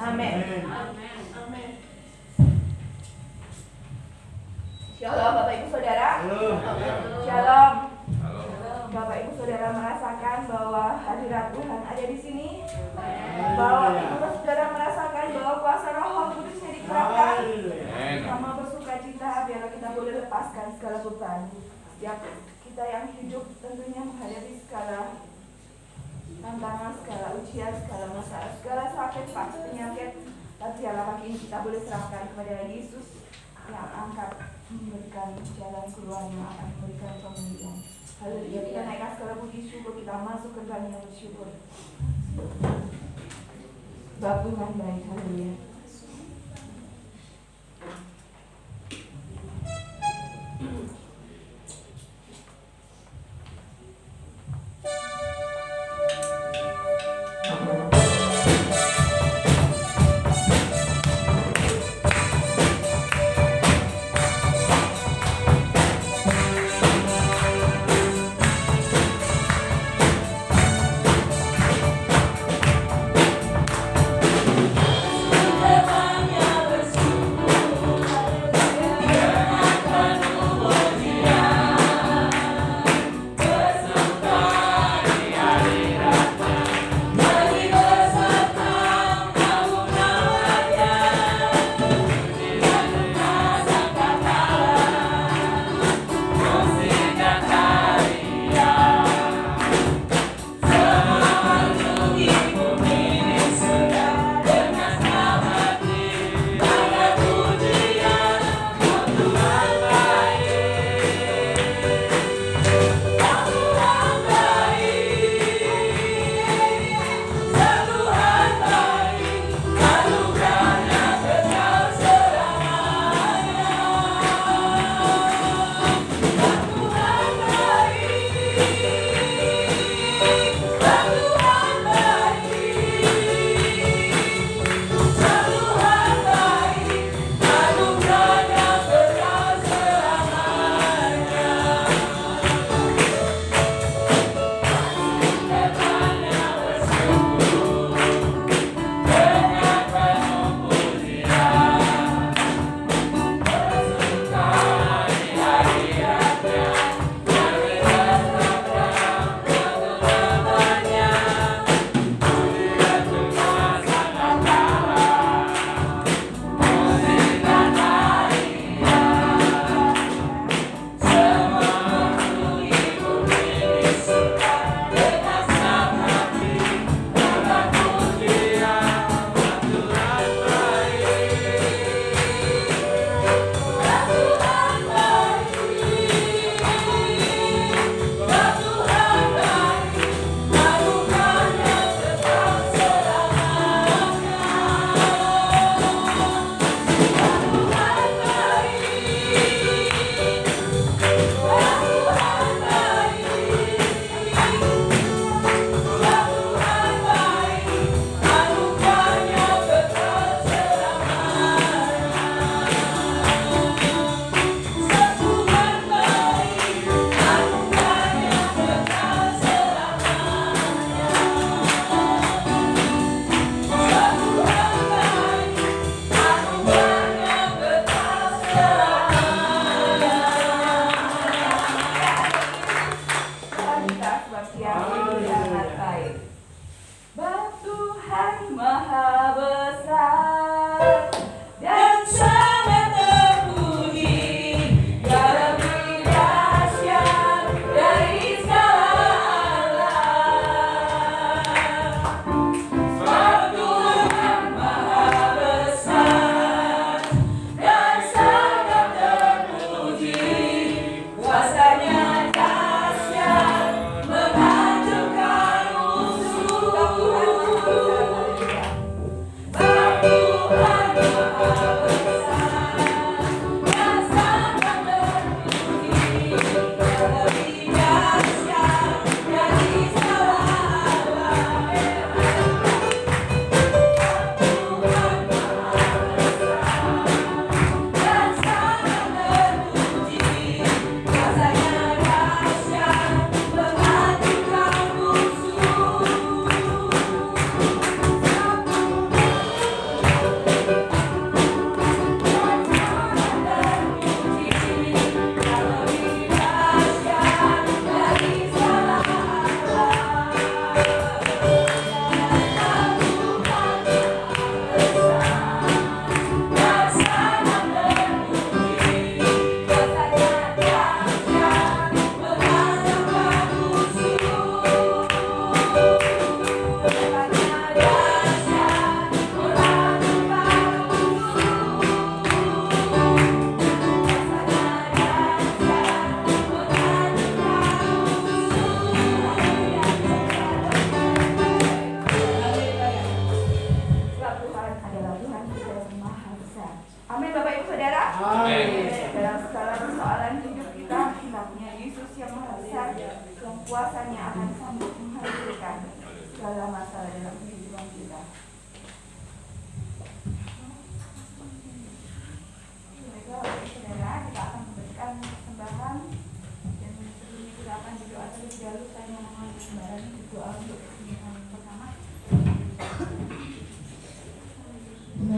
Amin. Amin. Shalom Bapak Ibu Saudara. Halo. Shalom. Halo. Bapak Ibu Saudara merasakan bahwa hadirat Tuhan ada di sini. Bahwa Ibu Saudara merasakan bahwa kuasa Roh Kudusnya dikerahkan. Sama bersuka cita biarlah kita boleh lepaskan segala beban. Setiap kita yang hidup tentunya menghadapi segala tantangan, segala ujian, segala masalah, segala sakit, penyakit. Tapi biarlah pagi ini kita boleh serahkan kepada Yesus yang angkat memberikan jalan keluar, yang akan memberikan pemulihan. Haleluya, kita naikkan segala puji syukur, kita masuk ke dalam yang bersyukur. Bab Tuhan baik, haleluya.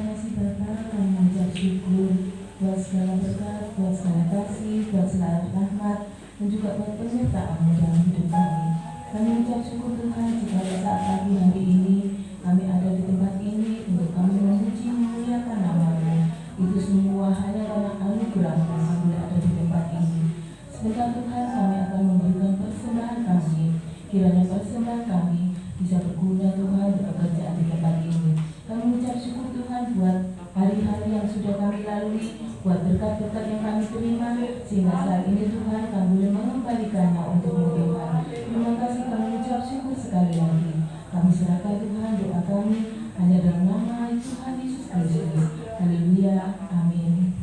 Terima kasih Bapa, kami mengucap syukur buat segala berkat, buat segala kasih, buat segala rahmat, dan juga buat penyertaan-Mu dalam hidup kami. Kami mengucap syukur Tuhan jika pada saat pagi hari ini kami ada di tempat ini untuk kami memuji memuliakan nama-Mu. Itu semua hanya karena anugerah-Mu kami boleh ada di tempat ini. Sebentar Tuhan kami akan memberikan persembahan kami. Kiranya persembahan kami bisa berguna Tuhan untuk pekerjaan di tempat ini. Kami mengucap syukur Tuhan buat hari-hari yang sudah kami lalui, buat berkat-berkat yang kami terima, sehingga saat ini Tuhan kami boleh mengembalikannya untuk-Mu Tuhan. Terima kasih, kami mengucap syukur sekali lagi. Kami serahkan Tuhan doa kami hanya dalam nama Tuhan Yesus Kristus. Haleluya, amin.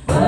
But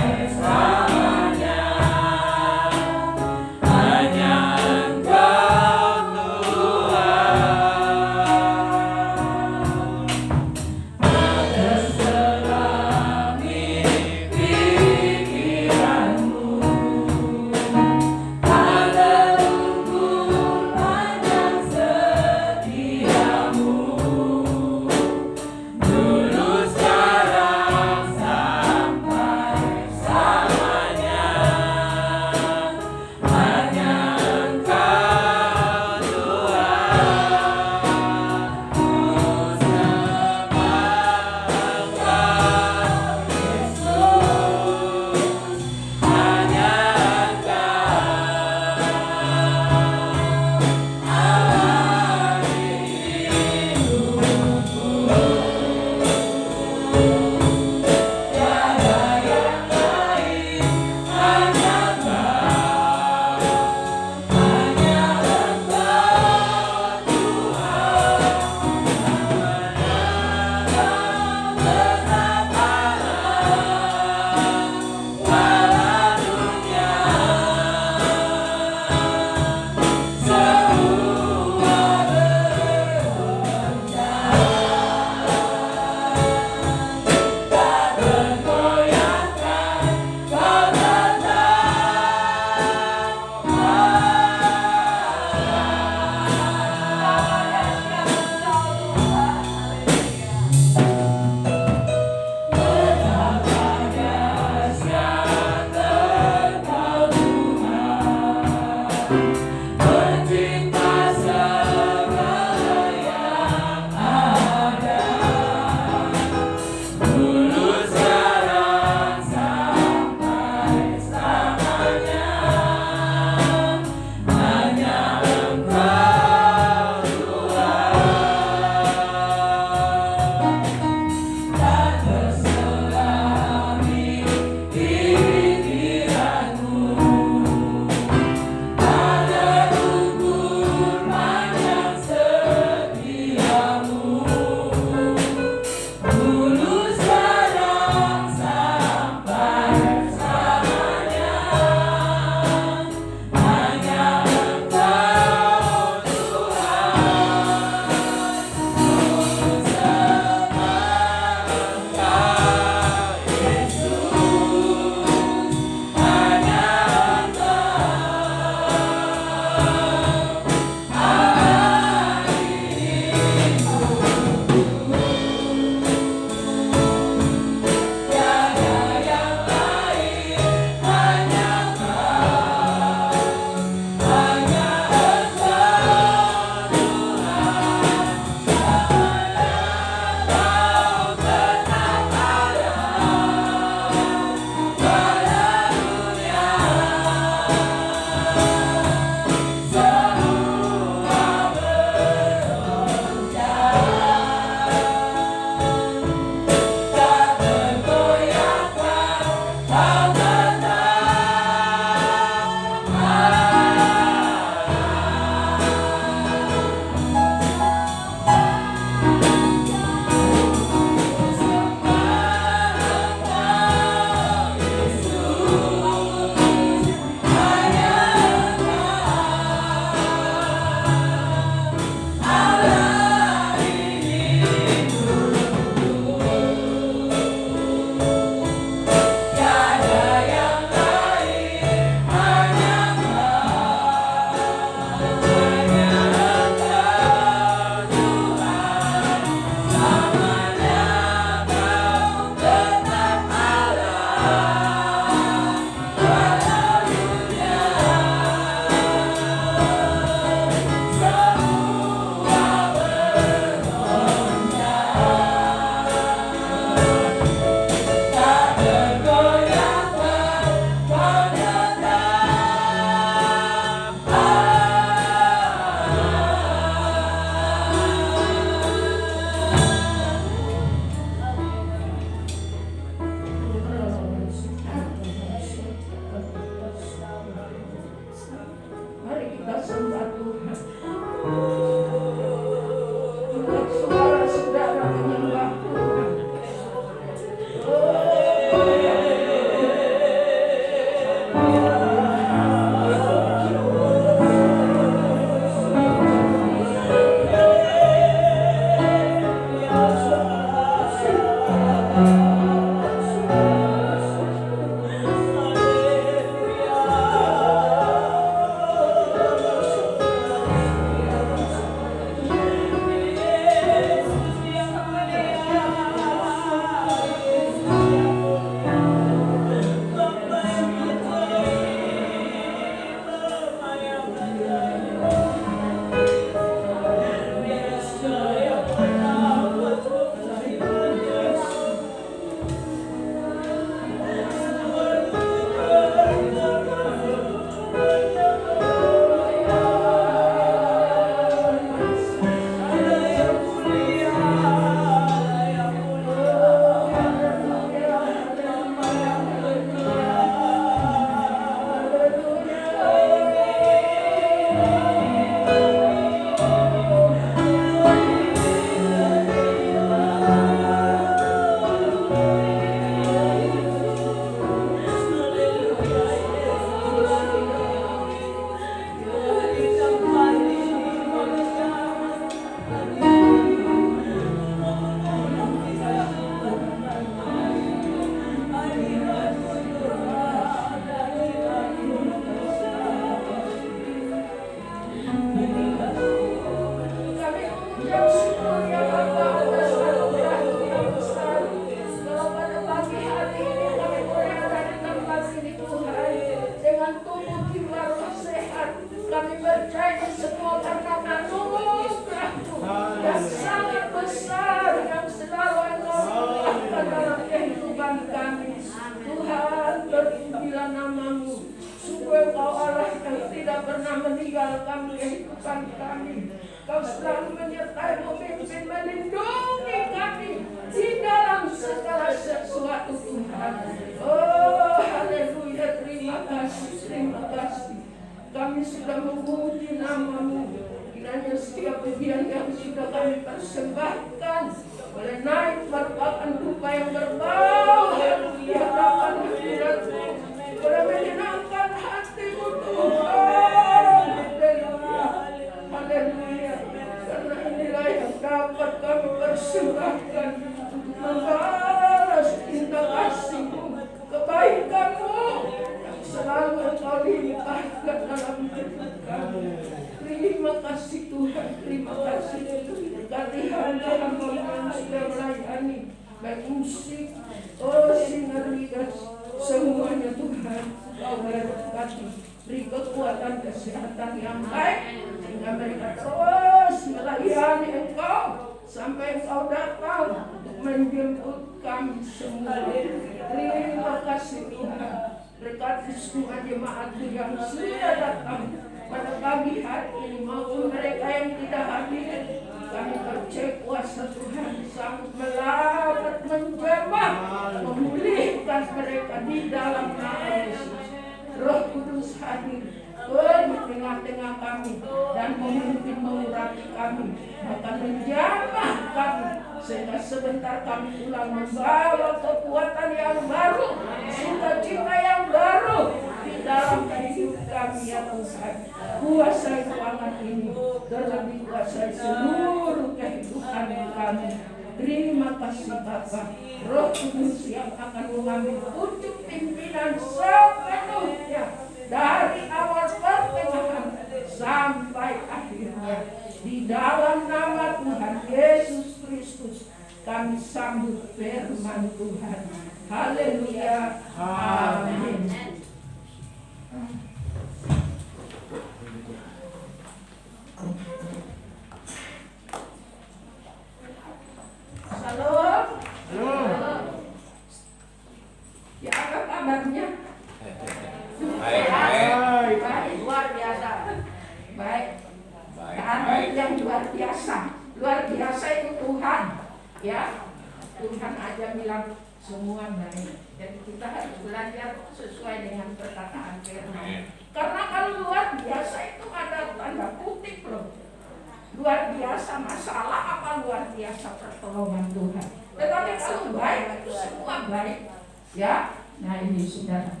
luar biasa masalah apa luar biasa pertolongan Tuhan. Tetapi kalau baik itu semua baik, ya. Nah ini saudara,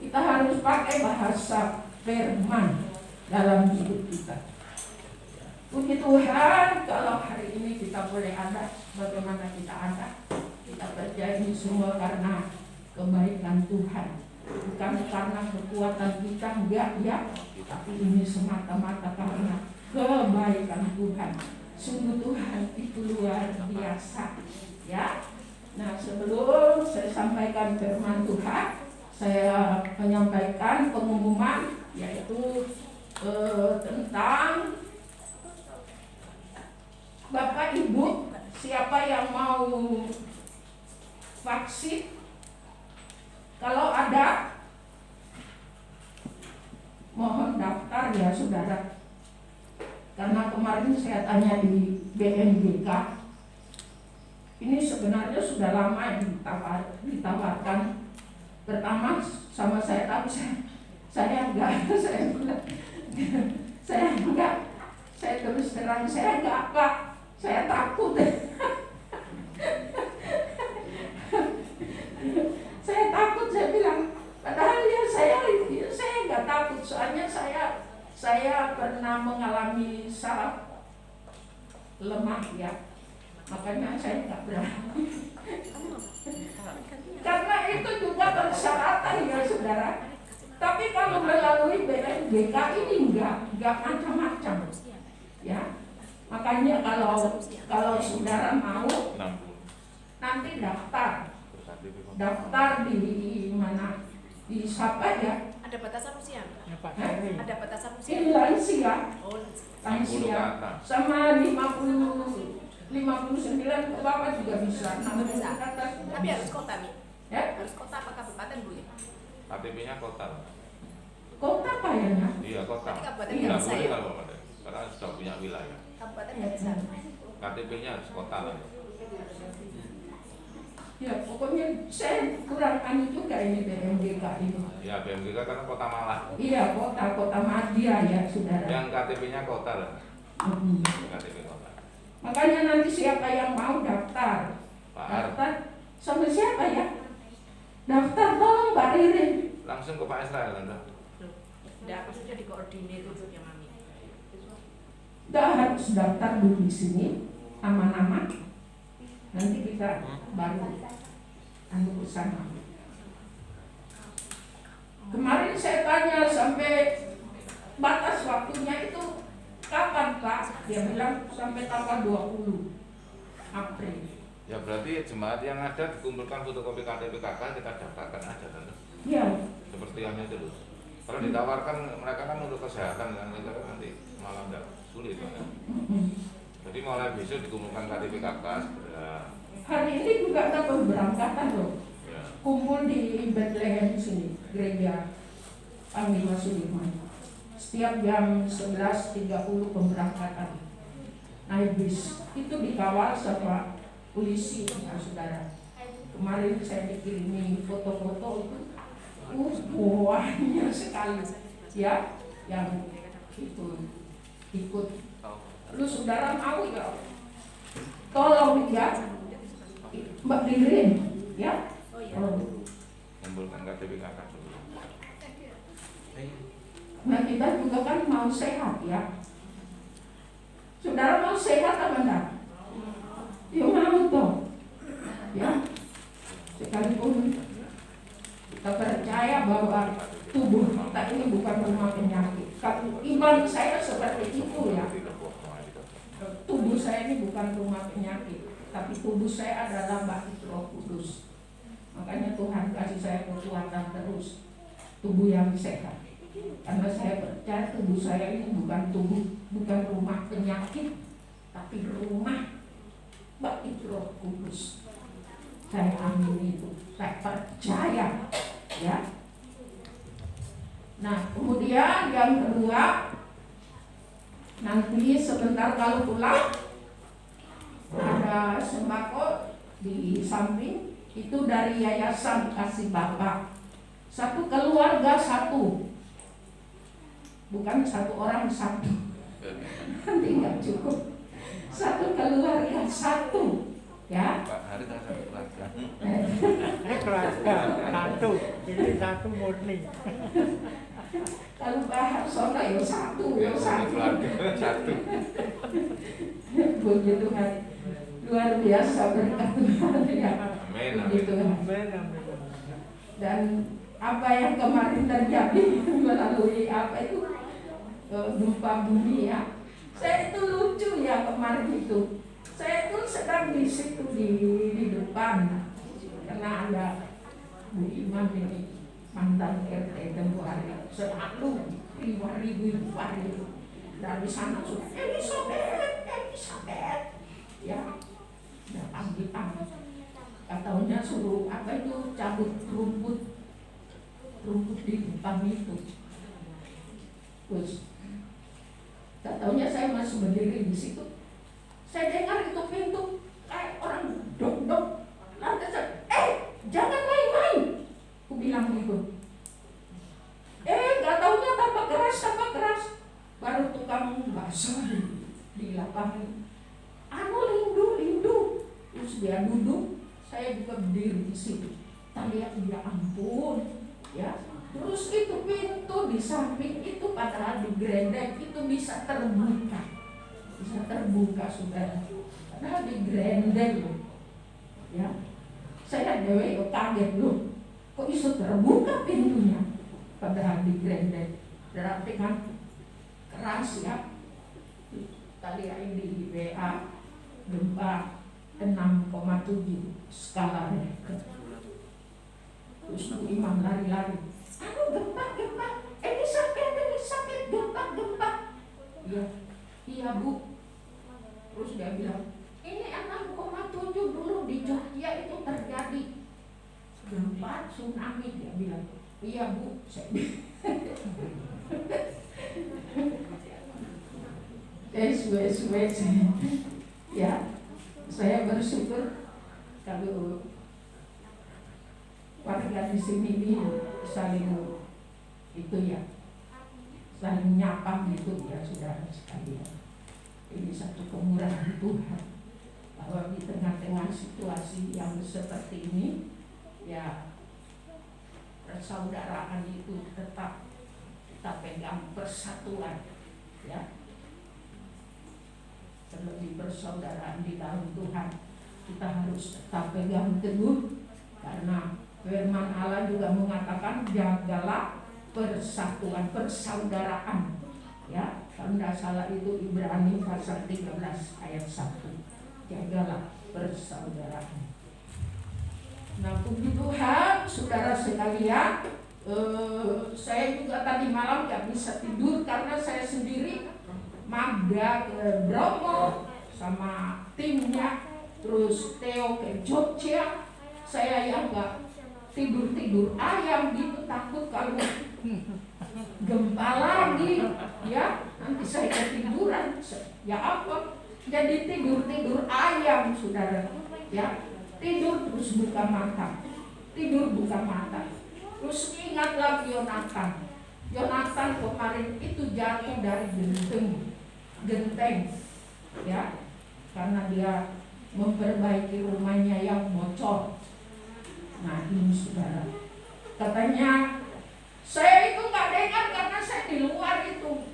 kita harus pakai bahasa firman dalam hidup kita. Puji Tuhan, kalau hari ini kita boleh ada, bagaimana kita ada, kita percaya ini semua karena kebaikan Tuhan, bukan karena kekuatan kita, enggak ya, tapi ini semata-mata karena kebaikan Tuhan. Sungguh Tuhan itu luar biasa, ya. Nah, sebelum saya sampaikan firman Tuhan, saya menyampaikan pengumuman, yaitu tentang Bapak Ibu, siapa yang mau vaksin, kalau ada mohon daftar ya saudara. Karena kemarin saya tanya di BNGK, ini sebenarnya sudah lama ditawarkan. Pertama sama saya, tapi saya enggak, saya terus terang saya enggak Pak. Saya takut. Saya takut, saya bilang. Padahal ya saya nggak takut. Soalnya saya pernah mengalami saraf lemah ya. Makanya saya nggak berani. Karena itu juga persyaratan ya saudara. Tapi kalau melalui BNGK ini enggak macam-macam. Ya. Makanya kalau saudara mau nanti daftar di mana, di siapa ya? Ada batasan usia? Ada batasan usia? Ini lansia. Oh, Lansia sama 59 ke bawah juga bisa. 60 ke atas. Tapi harus kota nih. Ya? Harus kota apa kabupaten Bu ya? KTP-nya kota. Kota kayaknya. Iya kota. Tapi kabupaten Iya, nggak Nggak bisa boleh ya? kalau kabupaten, karena sudah punya wilayah. Kabupaten nggak bisa. KTP-nya harus kota lah. Ya pokoknya saya kurang anu juga ini BMGK ini. Ya BMGK karena kota Malang. Iya kota Madya ya saudara. Yang KTP-nya kota lah. KTP kota. Makanya nanti siapa yang mau daftar, Pak Ar, daftar sama siapa ya? Daftar tolong Mbak Ririn. langsung ke Pak Israel Anda. Tidak, maksudnya dikoordinir itu ya Mami. Nggak harus daftar dulu di sini nama-nama. Nanti kita baru anu bersama. Kemarin saya tanya sampai batas waktunya itu kapan Pak? Dia bilang sampai tanggal 20 April. Ya berarti jemaat yang ada dikumpulkan fotokopi KTP kakak, kita daftarkan aja Tante. Iya. Seperti yang itu loh. Kalau ditawarkan mereka kan untuk kesehatan kan, kita kan nanti malah enggak sulit kan. Jadi mulai besok dikumpulkan KTP kakak segera. Hari ini juga ada pemberangkatan loh. Ya. Kumpul di Bethlehem sini, gereja Panglima Sudirman. Setiap jam 11.30 pemberangkatan. Naik bis. Itu dikawal sama polisi ya saudara. Kemarin saya dikirimi foto-foto itu banyak sekali ya yang itu ikut. Lu saudara mau ya? Tolong ya Mbak Ririn ya. Oh iya. Kumpulkan KTP kakak dulu. Nah kita juga kan mau sehat ya. Saudara mau sehat apa enggak? Ya mau toh. Ya. Sekalipun kita percaya bahwa tubuh kita ini bukan rumah penyakit. Iman saya seperti itu ya. Tubuh saya ini bukan rumah penyakit, tapi tubuh saya adalah bait Roh Kudus. Makanya Tuhan kasih saya kekuatan terus, tubuh yang sehat. Karena saya percaya tubuh saya ini bukan rumah penyakit, tapi rumah bait Roh Kudus. Saya amin itu, saya percaya ya. Nah kemudian yang kedua, nanti sebentar kalau pulang ada sembako di samping itu dari Yayasan Kasih Bapa. Satu keluarga satu, bukan satu orang satu. Nanti nggak cukup. Satu keluarga satu, ya. Pak Hari kan satu keluarga. Keluarga satu, ini satu murni. Kalau Pak Harsono ya satu, ya satu. Keluarga satu. Begitu kan, luar biasa berkat Tuhan ya. Amin. Begitu kan. Amin, amin. Dan apa yang kemarin terjadi melalui apa itu gempa bumi ya. Saya itu lucu ya kemarin itu. Saya itu sedang di situ di depan karena ada Bu Iman ini mantan RT tempoh hari selalu ribu hari itu dari sana sudah Elizabeth ya datang katanya suruh apa itu cabut rumput di depan itu. Terus katanya saya masih berdiri di situ. Saya dengar itu pintu kayak orang dok. Lantas saya, jangan main-main. Aku bilang gitu. Gak taunya tambah keras. Baru tukang bakso di lapangan. Lindu. Terus dia duduk, saya juga berdiri di situ. Kita lihat ya ampun, ya. Terus itu pintu di samping itu padahal di grendeng itu bisa terbuka saudara. Padahal di grendeng loh, ya. Saya dewe kaget loh, kok bisa terbuka pintunya? Padahal di grendeng, berarti kan keras ya. Tadi di WA gempa 6,7 skala Richter. Terus Bu Imam lari-lari. Gempa. Elizabeth, gempa. Iya Bu. Terus dia bilang, ini 6,7 dulu di Jogja itu terjadi gempa tsunami. Dia bilang, iya Bu. Wes. Ya, saya bersyukur kalau warga di sini ini saling nyapa gitu ya saudara sekalian. Ini satu kemurahan Tuhan bahwa di tengah-tengah situasi yang seperti ini ya persaudaraan itu tetap kita pegang persatuan ya. Terlebih persaudaraan di dalam Tuhan kita harus tetap pegang teguh karena firman Allah juga mengatakan jagalah persatuan, persaudaraan ya. Kalau tidak salah itu Ibrani pasal 13 ayat 1. Jagalah persaudaraan. Nah puji Tuhan saudara sekalian, saya juga tadi malam gak bisa tidur karena saya sendiri Magda ke Bromo sama timnya, terus Theo ke Jogja. Saya yang gak tidur ayam gitu, takut kalau gempa lagi ya nanti saya ketiduran ya apa, jadi tidur ayam saudara ya. Tidur terus buka mata, terus ingat lagi Yonatan kemarin itu jatuh dari genteng ya, karena dia memperbaiki rumahnya yang bocor. Nah ini saudara, katanya saya itu nggak dengar karena saya di luar itu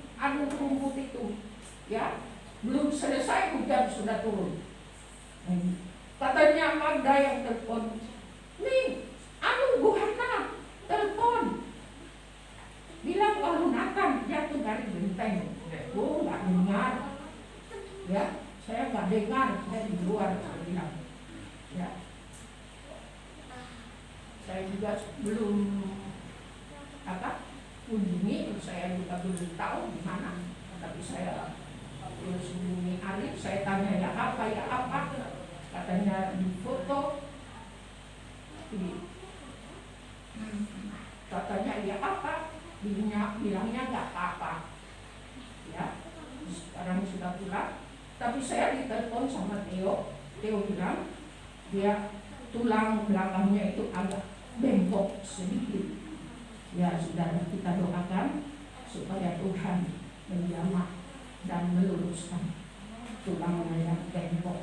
rumput itu ya, belum selesai hujan sudah turun. Katanya Magda yang telepon, nih Bu Hana telepon bilang kalau Nathan jatuh dari genteng. Oh nggak dengar ya, saya nggak dengar, saya di luar, saya bilang ya. Saya juga belum kunjungi, saya juga belum tahu di mana, tapi saya terus hubungi Arif, saya tanya ya apa, katanya di foto, katanya ya apa, bilangnya nggak apa-apa, ya sekarang sudah pulang. Tapi saya ditelepon sama Theo bilang dia tulang belakangnya itu agak bengkok sedikit. Ya saudara, kita doakan supaya Tuhan menjamah dan meluruskan tulang yang tembok.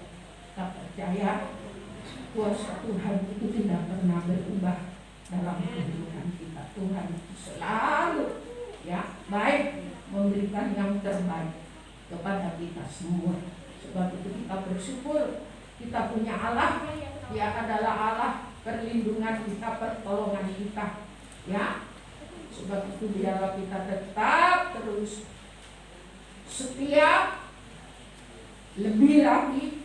Kita percaya kuasa Tuhan itu tidak pernah berubah dalam kehidupan kita. Tuhan selalu baik, memberikan yang terbaik kepada kita semua. Sebab itu kita bersyukur kita punya Allah. Dia adalah Allah perlindungan kita, pertolongan kita. Sebab itu biarlah kita tetap terus setia, lebih lagi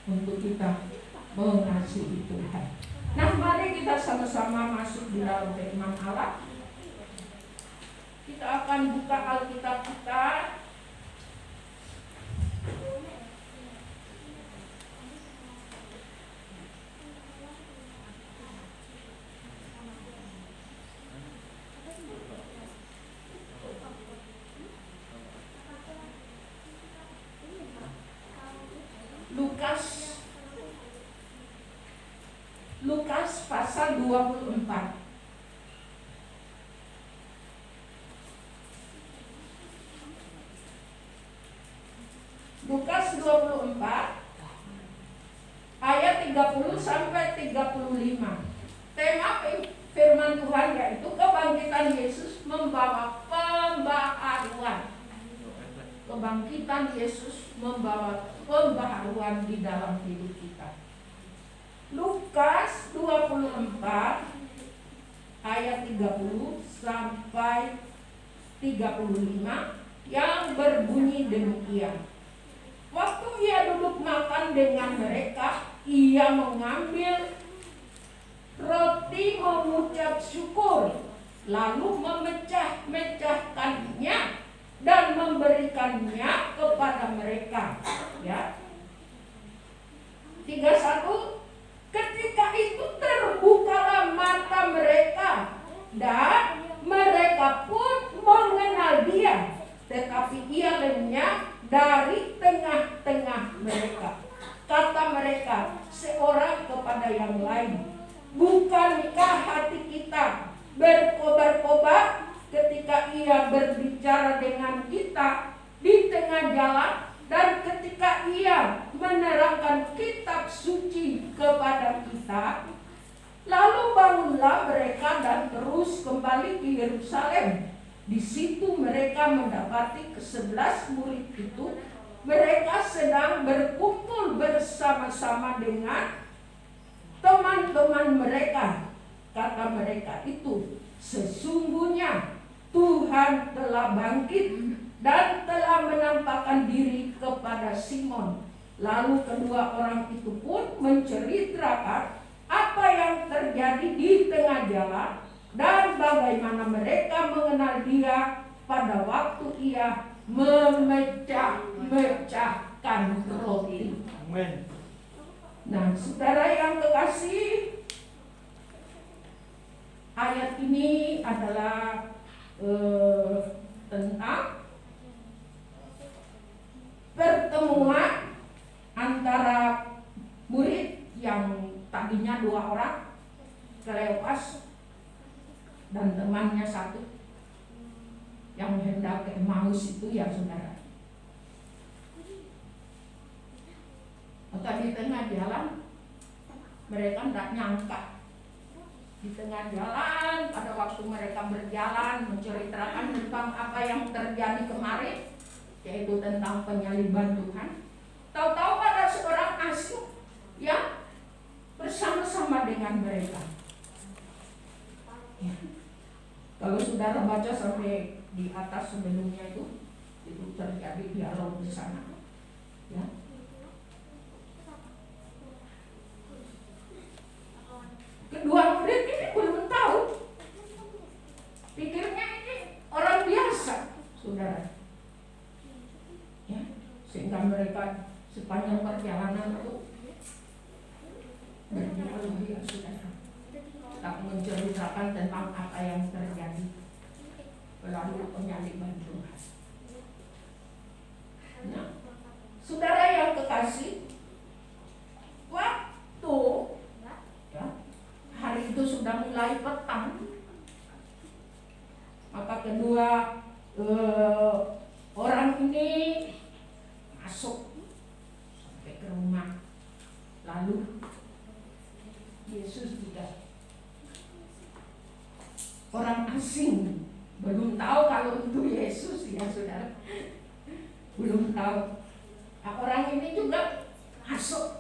untuk kita mengasihi Tuhan. Nah, mari kita sama-sama masuk di dalam firman Allah. Kita akan buka Alkitab kita. Lukas pasal 24. Lukas 24 ayat 30 sampai 35. Tema firman Tuhan yaitu kebangkitan Yesus membawa pembaharuan. Kebangkitan Yesus membawa pembaharuan di dalam hidup kita. Lukas 24 ayat 30 sampai 35 yang berbunyi demikian. Waktu ia duduk makan dengan mereka, ia mengambil roti, mengucap syukur, lalu memecah-mecahkannya dan memberikannya kepada mereka. 31. Ketika itu terbukalah mata mereka dan mereka pun mengenal dia, tetapi ia lenyap dari tengah-tengah mereka. Kata mereka seorang kepada yang lain, bukankah hati kita berkobar-kobar ketika ia berbicara dengan kita di tengah jalan dan ketika ia menerangkan kitab suci kepada kita? Lalu bangunlah mereka dan terus kembali ke Yerusalem. Di situ mereka mendapati ke-11 murid itu. Mereka sedang berkumpul bersama-sama dengan teman-teman mereka. Kata mereka itu, sesungguhnya Tuhan telah bangkit dan telah menampakkan diri kepada Simon. Lalu kedua orang itu pun menceritakan apa yang terjadi di tengah jalan dan bagaimana mereka mengenal dia pada waktu ia memecah-mecahkan roti. Amin. Nah, saudara yang kekasih, ayat ini adalah tentang pertemuan antara murid yang tadinya 2 orang, Kleopas dan temannya 1 yang hendak ke Emmaus itu ya saudara. Maka di tengah jalan mereka tidak nyangka. Di tengah jalan pada waktu mereka berjalan menceritakan tentang apa yang terjadi kemarin, yaitu tentang penyaliban Tuhan. Tahu-tahu ada seorang asing yang bersama-sama dengan mereka. Ya. Kalau saudara baca sampai di atas sebelumnya itu terjadi dialog di sana. Ya. Kedua murid ini belum tahu, pikirnya ini orang biasa, saudara. Ya. Sehingga mereka sepanjang perjalanan itu berdialog ya saudara. Tak menceritakan tentang apa yang terjadi melalui penyaliban Tuhan. Nah, saudara yang kekasih, waktu hari itu sudah mulai petang, maka kedua orang ini rumah. Lalu Yesus juga orang asing, belum tahu kalau itu Yesus ya saudara, belum tahu. Nah, orang ini juga masuk,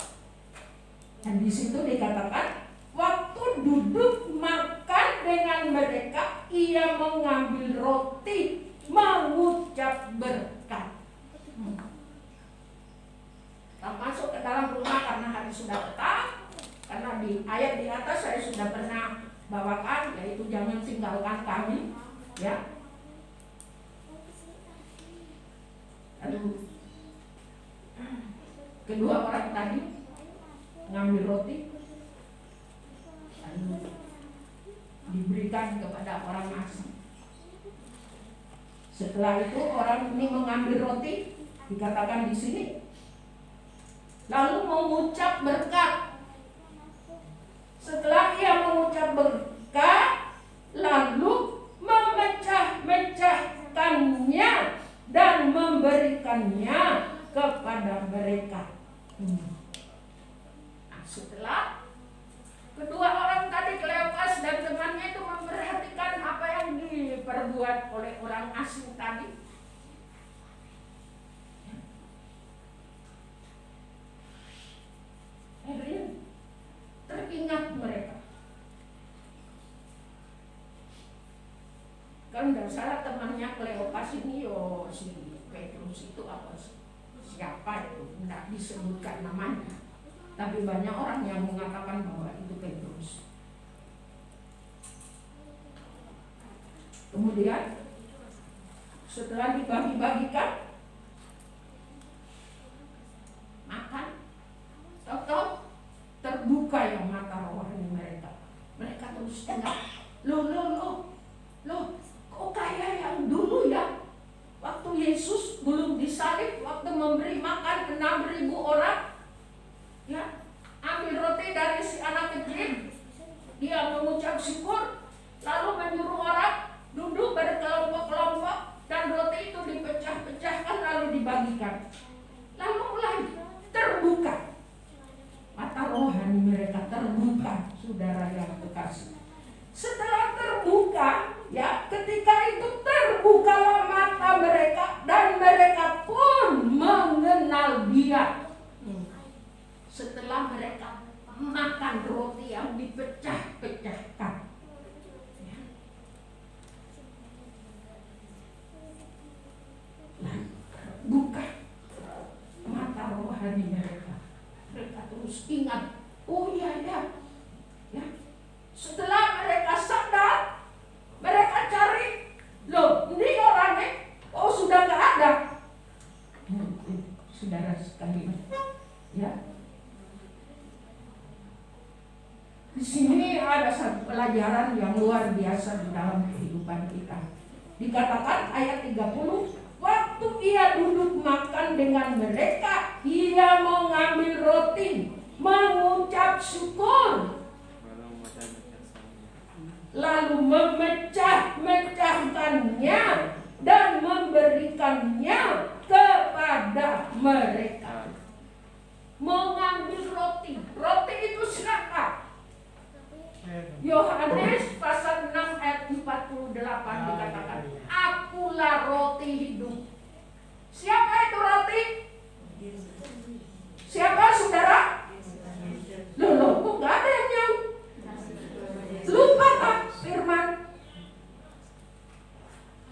dan di situ dikatakan waktu duduk makan dengan mereka, ia mengambil roti, mengucap berkat. Kita masuk ke dalam rumah karena hari sudah petang, karena di ayat di atas saya sudah pernah bawakan, yaitu jangan tinggalkan kami, ya. Lalu kedua orang tadi mengambil roti, lalu diberikan kepada orang asing. Setelah itu orang ini mengambil roti, dikatakan di sini, lalu mengucap berkat. Setelah ia mengucap berkat, lalu memecah-mecahkannya dan memberikannya kepada mereka. Nah, setelah kedua orang tadi, Kleopas dan temannya itu memperhatikan apa yang diperbuat oleh orang asing tadi, akhirnya teringat mereka. Kan tidak salah temannya Kleopas ini, si Petrus itu apa sih? Siapa itu? Tidak disebutkan namanya, tapi banyak orang yang mengatakan bahwa itu Petrus. Kemudian setelah dibagi-bagikan makan, tahu terbuka yang mata rohani mereka. Mereka terus ingat, loh, kok kayak yang dulu ya, waktu Yesus belum disalib, waktu memberi makan 6.000 orang, ya, ambil roti dari si anak kecil, dia mengucap syukur, lalu menyuruh orang duduk berkelompok-kelompok, dan roti itu dipecah-pecahkan lalu dibagikan. Lalu mulai terbuka mata rohani mereka, terbuka, saudara yang terkasih. Setelah terbuka, ya, ketika itu terbukalah mata mereka dan mereka pun mengenal Dia. Setelah mereka makan roti yang dipecah-pecahkan, buka mata rohani mereka. Mereka terus ingat, oh iya ya. Setelah mereka sadar, mereka cari, loh, ini orangnya, oh sudah nggak ada. Saudara sekalian, ya. Di sini ada satu pelajaran yang luar biasa di dalam kehidupan kita. Dikatakan ayat 30, waktu ia duduk makan dengan mereka, ia mengambil roti, mengucap syukur, lalu memecah-mecahkannya dan memberikannya kepada mereka. Mengambil roti, roti itu siapa? Yohanes pasal 6 ayat 48 dikatakan, akulah roti hidup. Siapa itu roti? Siapa saudara? Loh, kok gak ada yang nyaut? Lupa tak firman?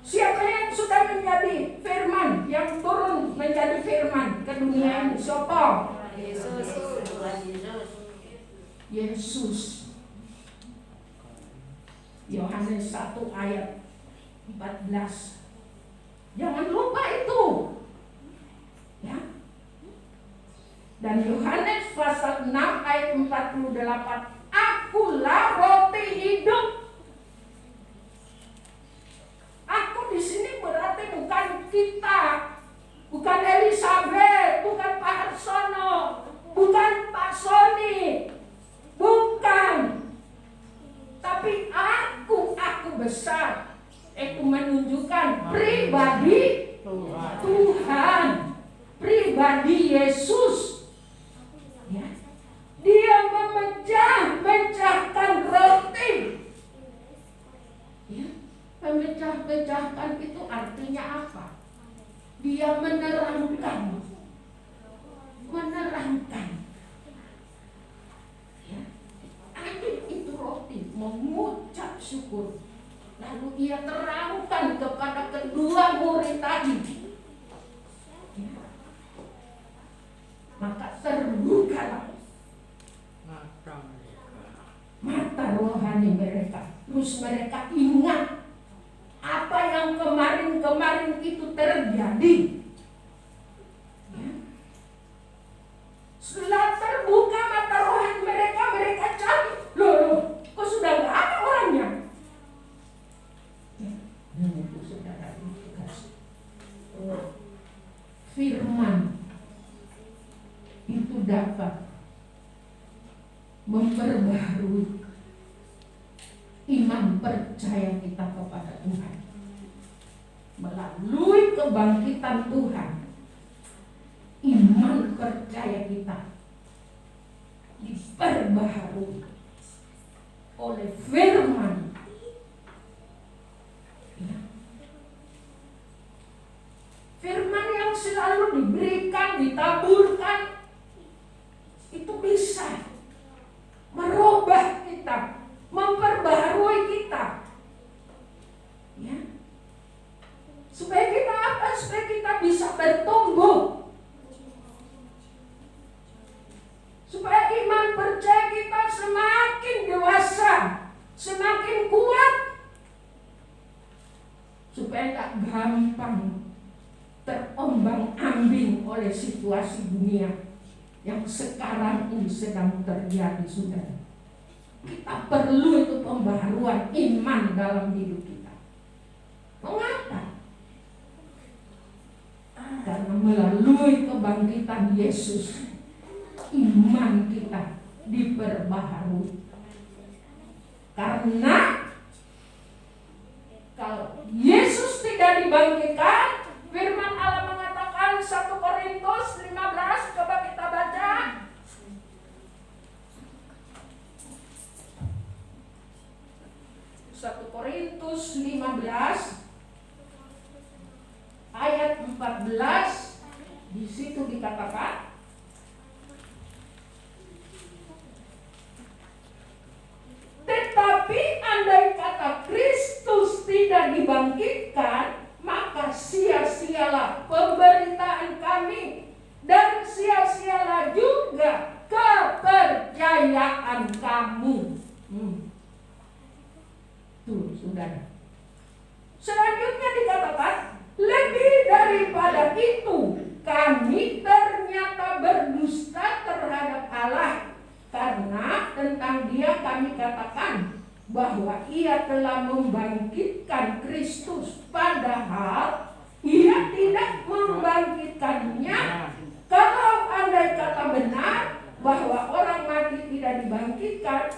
Siapa yang sudah menjadi firman, yang turun menjadi firman ke dunia ini? Siapa? Yesus. Yohanes 1 ayat 14. Jangan lupa itu. Ya. Dan Yohanes pasal 6 ayat 48, akulah roti hidup. Aku di sini berarti bukan kita, bukan Elizabeth, bukan Pak Harsono, bukan Pak Sony, bukan. Tapi aku besar. Itu menunjukkan pribadi Tuhan, pribadi Yesus. syukur. Lalu ia terangkan kepada kedua murid tadi. Ya. Maka terbukalah mata rohani mereka. Terus mereka ingat apa yang kemarin-kemarin itu terjadi. Ya. Setelah terbuka mata rohani mereka, mereka cari. Loh, kok sudah nggak ada orangnya? Ya, dan itu saudara itu kasih. Firman itu dapat memperbaharui iman percaya kita kepada Tuhan. Melalui kebangkitan Tuhan, iman percaya kita diperbaharui oleh firman. Ya. Firman yang selalu diberikan, ditaburkan, itu bisa merubah kita, memperbaharui kita. Ya. Supaya kita apa? Supaya kita bisa bertumbuh. Supaya iman percaya kita semakin dewasa, semakin kuat. Supaya tak gampang terombang-ambing oleh situasi dunia yang sekarang ini sedang terjadi, saudara. Kita perlu itu pembaharuan iman dalam hidup kita. Mengapa? Karena melalui kebangkitan Yesus, iman kita diperbaharui. Karena kalau Yesus tidak dibangkitkan, firman Allah mengatakan 1 Korintus 15, coba kita baca. 1 Korintus 15 ayat 14, di situ dikatakan, tetapi andai kata Kristus tidak dibangkitkan, maka sia-sialah pemberitaan kami dan sia-sialah juga kepercayaan kamu. Tuh, saudara. Selanjutnya dikatakan, lebih daripada itu, kami ternyata berdusta terhadap Allah, karena tentang Dia kami katakan bahwa Ia telah membangkitkan Kristus, padahal Ia tidak membangkitkannya. Kalau andai kata benar bahwa orang mati tidak dibangkitkan,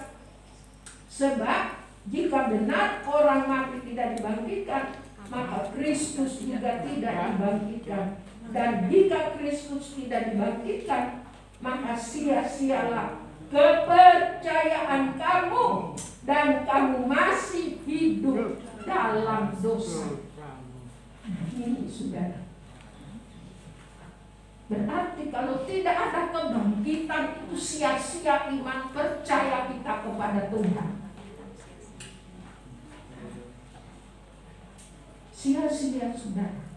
sebab jika benar orang mati tidak dibangkitkan, maka Kristus juga tidak dibangkitkan. Dan jika Kristus tidak dibangkitkan, maka sia-sialah kepercayaan kamu dan kamu masih hidup dalam dosa. Ini saudara. Berarti kalau tidak ada kebangkitan, itu sia-sia iman percaya kita kepada Tuhan. Sia-sia, saudara.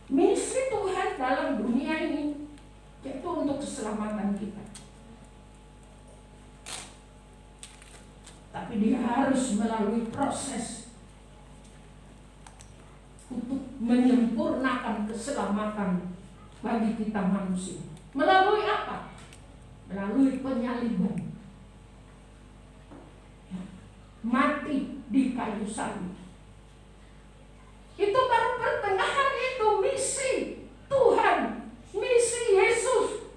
Misi Tuhan dalam dunia ini yaitu untuk keselamatan kita. Tapi dia harus melalui proses untuk menyempurnakan keselamatan bagi kita manusia. Melalui apa? Melalui penyaliban. Mati di kayu salib. Itu baru pertengahan, itu misi Tuhan, misi Yesus.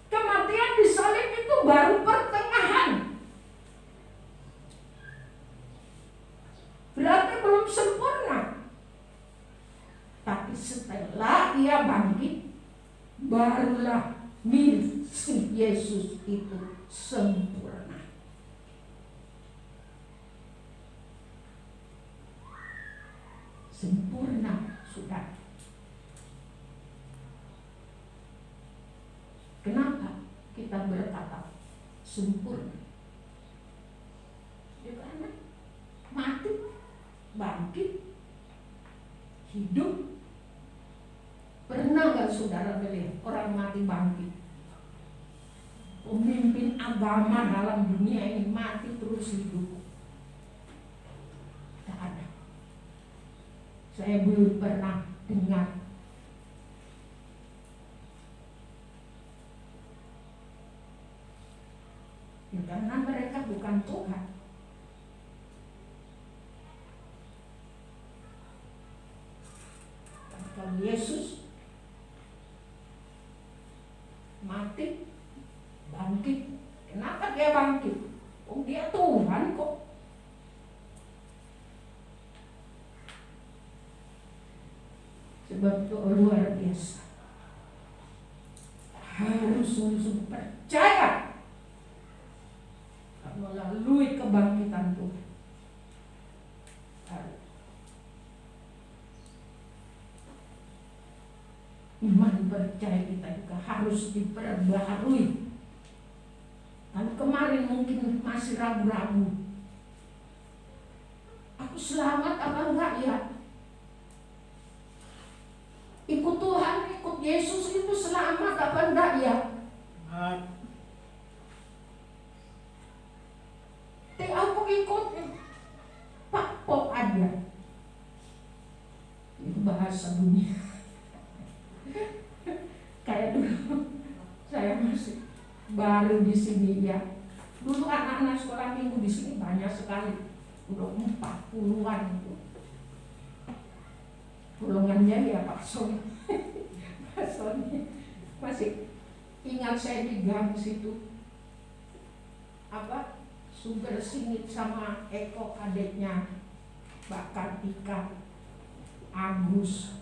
Kematian di salib itu baru pertengahan. Berarti belum sempurna. Tapi setelah Ia bangkit, barulah misi Yesus itu sempurna. Sempurna, sudah. Kenapa kita berkata sempurna. Ya karena mati, bangkit, hidup. Pernah nggak saudara melihat orang mati bangkit? Pemimpin agama dalam dunia ini mati terus hidup? Tidak ada. Saya belum pernah dengar. Ya, karena mereka bukan Tuhan. Kalau Yesus mati, bangkit. Kenapa dia bangkit? Oh, dia Tuhan kok. Sebab itu luar biasa. Harus sungguh-sungguh percaya melalui kebangkitan Tuhan. Iman percaya kita juga harus diperbaharui. Kalau kemarin mungkin masih ragu-ragu, aku selamat apa enggak ya? Ikut Tuhan, ikut Yesus itu selamat apa enggak ya? Aku ikut Pak Pok aja. Itu bahasa dunia. Kayak dulu saya masih baru di sini ya. Dulu anak-anak sekolah minggu di sini banyak sekali, udah 40-an itu. Golongannya ya Pak Sony. Pak Sony masih ingat saya di gang situ. Apa? Sumber Singit sama Eko adiknya, Bakar Ika, Agus,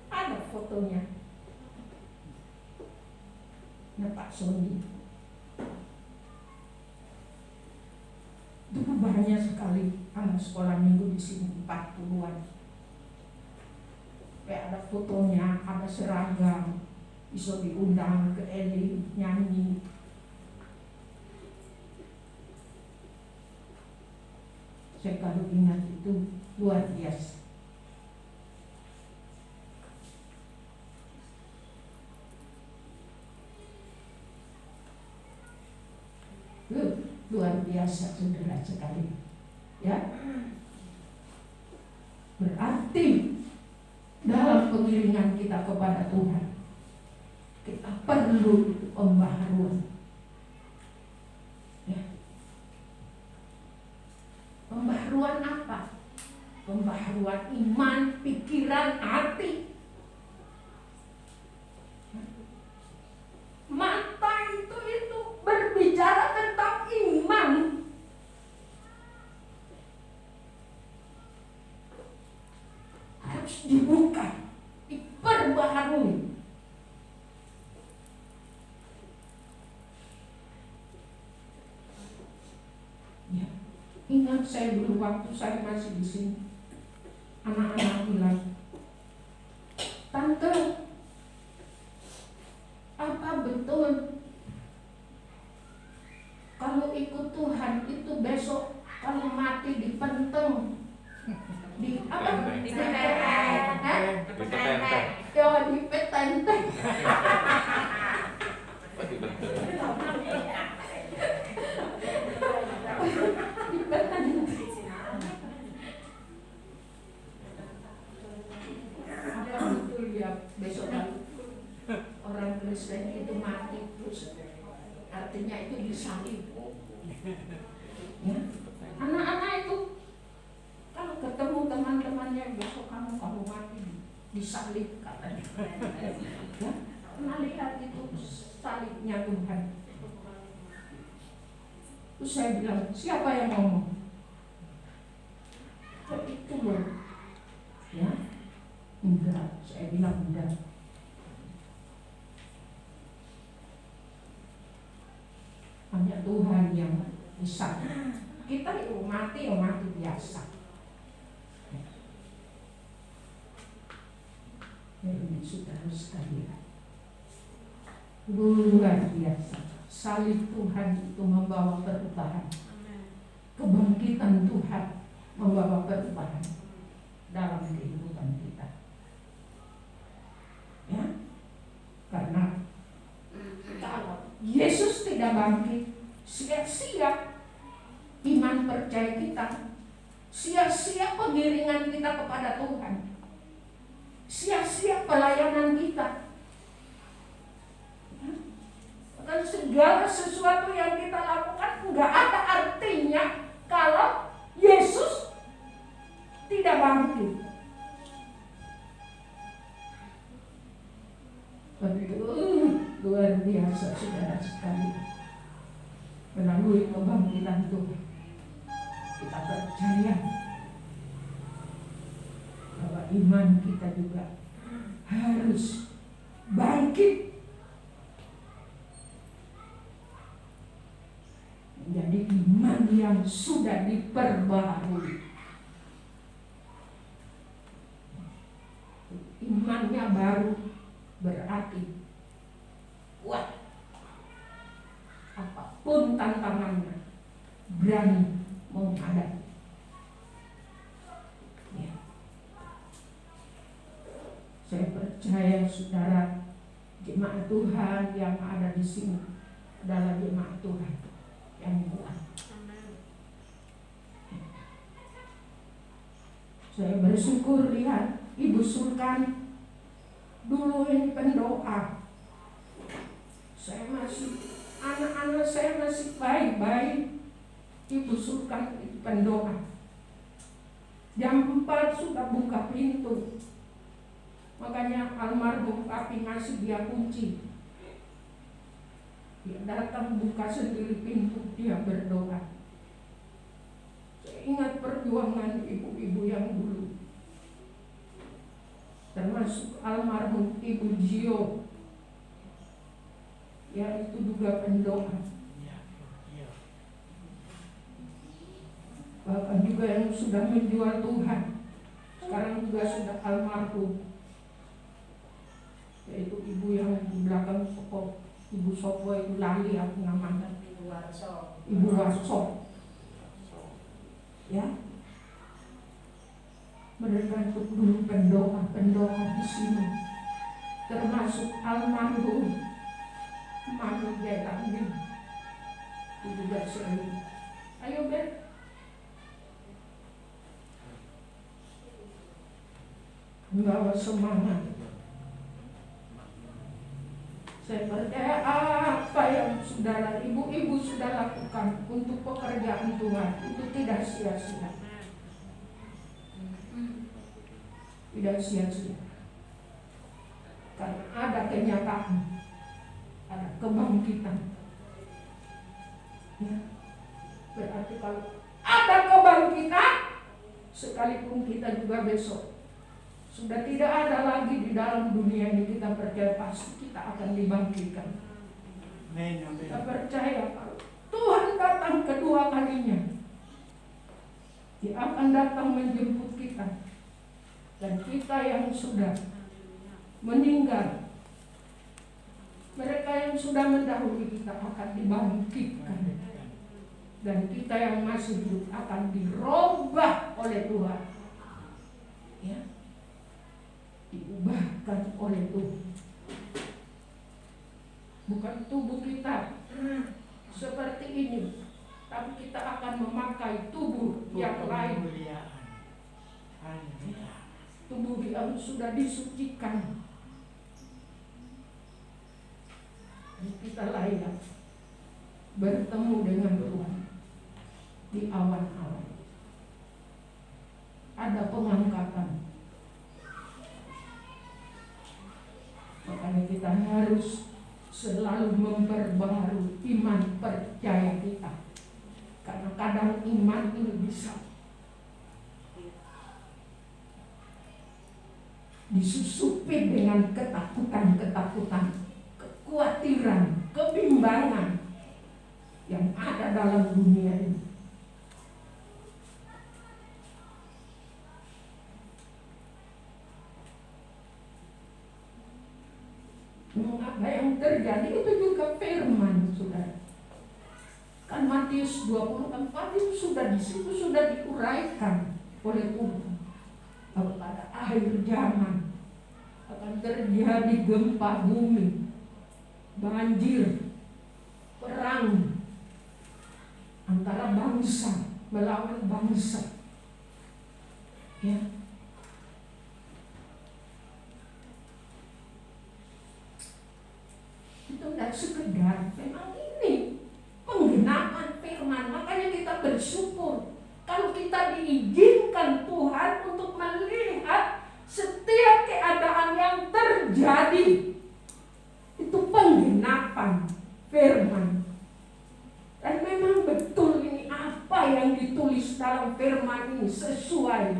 ada fotonya. Nah Pak Sony, dulu banyak sekali anak sekolah minggu di sini 40-an. Kayak ada fotonya, ada seragam, bisa diundang ke Eli nyanyi. Saya kalau ingat itu luar biasa. Luar biasa saudara sekali. Ya. Berarti dalam pengiringan kita kepada Tuhan, kita perlu pembaharuan. Ya. Pembaharuan apa? Pembaharuan iman, pikiran, hati. Mata itu berbicara tentang iman. Harus dibuka, diperbaharui. Ya, ingat saya dulu waktu saya masih di sini, anak-anak bilang, "Tante, apa betul kalau ikut Tuhan itu besok kalau mati dipenteng di apa? Dipetenteng. Ya dipetenteng. Ada betul ya besok orang Kristen itu mati terus, artinya itu disalib. Ya. Anak-anak itu kalau ketemu teman-temannya besok kamu kalau mati disalib katanya. Ya. Pernah lihat itu salibnya Tuhan. Terus saya bilang, siapa yang ngomong? Itu loh. Ya. Enggak, saya bilang enggak. Hanya Tuhan yang bisa. Kita itu mati biasa. Ini sudah sekali luar biasa. salib Tuhan itu membawa perubahan. Kebangkitan Tuhan membawa perubahan dalam kehidupan kita. Ya, karena kalau Yesus tidak bangkit, sia-sia iman percaya kita, sia-sia pengiringan kita kepada Tuhan, sia-sia pelayanan kita. Dan segala sesuatu yang kita lakukan nggak ada artinya kalau Yesus tidak bangkit. Luar biasa saudara sekali. Melalui kebangkitan Tuhan, kita percaya bahwa iman kita juga harus bangkit menjadi iman yang sudah diperbaharui. Imannya baru berarti kuat. Apapun tantangannya, berani menghadapi. Ya. Saya percaya saudara, jemaat Tuhan yang ada di sini adalah jemaat Tuhan yang kuat. Saya bersyukur lihat Ibu Sulkan dulu ini pendoa. Saya masih, anak-anak saya masih bayi-bayi, Ibu Sulkan itu pendoa. Jam 4 sudah buka pintu. Makanya almarhum papi ngasih dia kunci. Dia datang buka sendiri pintu, dia berdoa. Saya ingat perjuangan ibu-ibu yang dulu, termasuk almarhum Ibu Gio, ya itu juga pendoa. Bahkan juga yang sudah menjual Tuhan, sekarang juga sudah almarhum, yaitu ibu yang di belakang Sopo, Ibu Sopo itu lali aku namanya, Ibu Warso. Ya, mereka itu dulu pendoa di sini, termasuk almarhum Manu Gelangin itu juga selalu, ayo Ben, membawa semangat. Saya percaya apa yang saudara ibu-ibu sudah lakukan untuk pekerjaan Tuhan itu tidak sia-sia. Tidak sia-sia. Karena ada kenyataan, ada kebangkitan. Ya. Berarti kalau ada kebangkitan, sekalipun kita juga besok sudah tidak ada lagi di dalam dunia ini, kita percaya pasti kita akan dibangkitkan. Kita percaya kalau Tuhan datang kedua kalinya, Dia akan datang menjemput kita. Dan kita yang sudah meninggal, mereka yang sudah mendahului kita akan dibangkitkan. Dan kita yang masih hidup akan dirubah oleh Tuhan. Ya. Diubahkan oleh Tuhan. Bukan tubuh kita seperti ini, tapi kita akan memakai tubuh yang lain. Tubuh yang sudah disucikan. Kita layak bertemu dengan Tuhan di awan-awan. Ada pengangkatan. Makanya kita harus selalu memperbaharui iman percaya kita. Karena kadang iman ini bisa disusupi dengan ketakutan-ketakutan, kekhawatiran, kebimbangan yang ada dalam dunia ini. Apa yang terjadi itu juga firman, saudara. Kan Matius 24 itu sudah di situ sudah diuraikan oleh Tuhan bahwa pada akhir zaman akan terjadi gempa bumi, banjir, perang antara bangsa melawan bangsa. Ya. Itu tidak sekedar, memang ini penggenapan firman. Makanya kita bersyukur kalau kita diizinkan Tuhan untuk melihat setiap keadaan yang terjadi. Itu penggenapan firman. Dan memang betul ini apa yang ditulis dalam firman ini sesuai.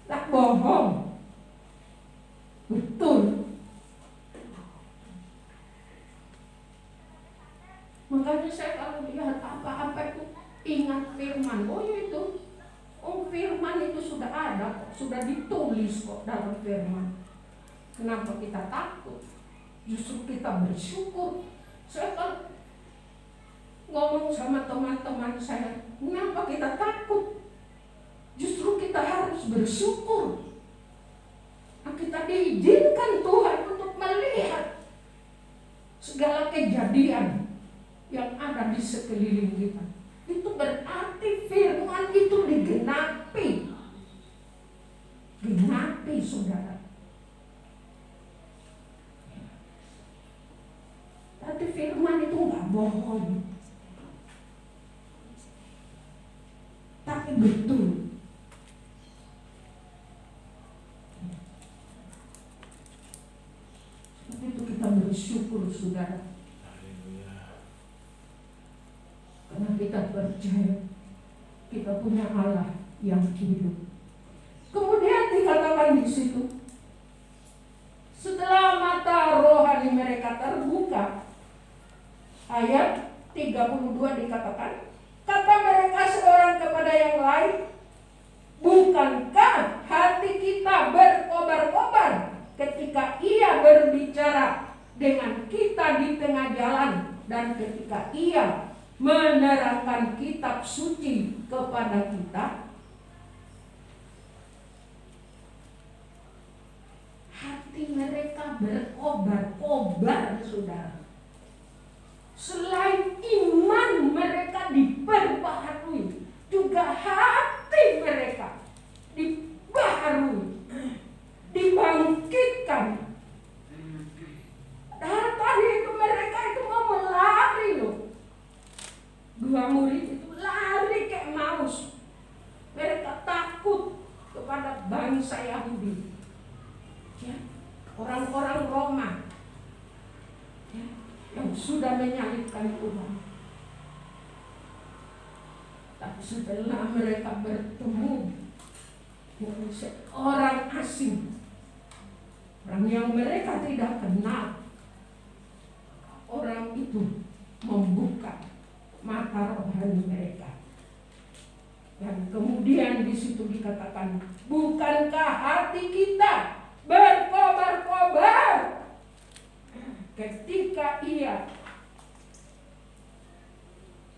Tak bohong. Betul. Makanya saya kalau lihat apa-apa itu ingat firman. Oh itu, firman itu sudah ada, sudah ditulis kok dalam firman. Kenapa kita takut? Justru kita bersyukur. Saya kalau ngomong sama teman-teman saya, kenapa kita takut? Justru kita harus bersyukur. Kita diizinkan Tuhan untuk melihat segala kejadian yang ada di sekeliling kita. Itu berarti firman itu digenapi. Genapi, saudara. Tapi firman itu nggak bohong. Tapi betul. Itu kita bersyukur, saudara. Karena kita percaya kita punya Allah yang hidup. Kemudian dikatakan di situ, setelah mata rohani mereka terbuka, ayat 32 dikatakan, kata mereka seorang kepada yang lain, bukankah hati kita berkobar-kobar ketika ia berbicara dengan kita di tengah jalan dan ketika ia menerangkan kitab suci kepada kita? Hati mereka berkobar-kobar, saudara. Selain iman mereka diperbaharui, juga hati mereka dibaharui, dibangkitkan. Tadi itu mereka itu mau melari loh. Dua murid itu lari kayak maus. Mereka takut kepada bangsa Yahudi, ya, orang-orang Roma, ya, yang sudah menyalibkan Tuhan. Tapi setelah mereka bertemu dengan seorang asing, orang yang mereka tidak kenal, orang itu membuka mata rohani mereka. Dan kemudian di situ dikatakan, bukankah hati kita berkobar-kobar ketika ia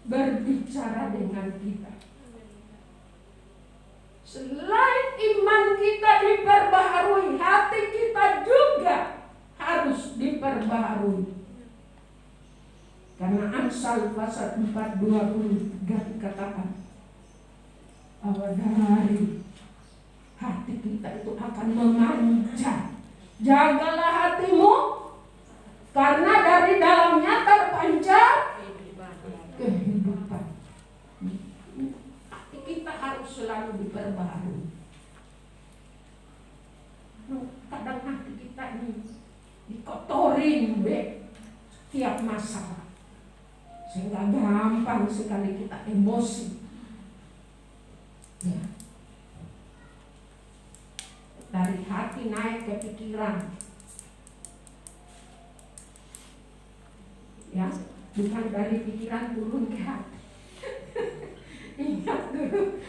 berbicara dengan kita? Selain iman kita diperbaharui, hati kita juga harus diperbaharui. Karena Amsal pasal 4:23 dikatakan bahwa dari hati kita itu akan memancar. Jagalah hatimu, karena dari dalamnya terpancar kehidupan. Hati kita harus selalu diperbaharui. Kadang hati kita ini dikotorin setiap masalah, sehingga gampang sekali kita emosi. Ya. Dari hati naik ke pikiran. Ya, bukan dari pikiran turun ke hati. Ingat dulu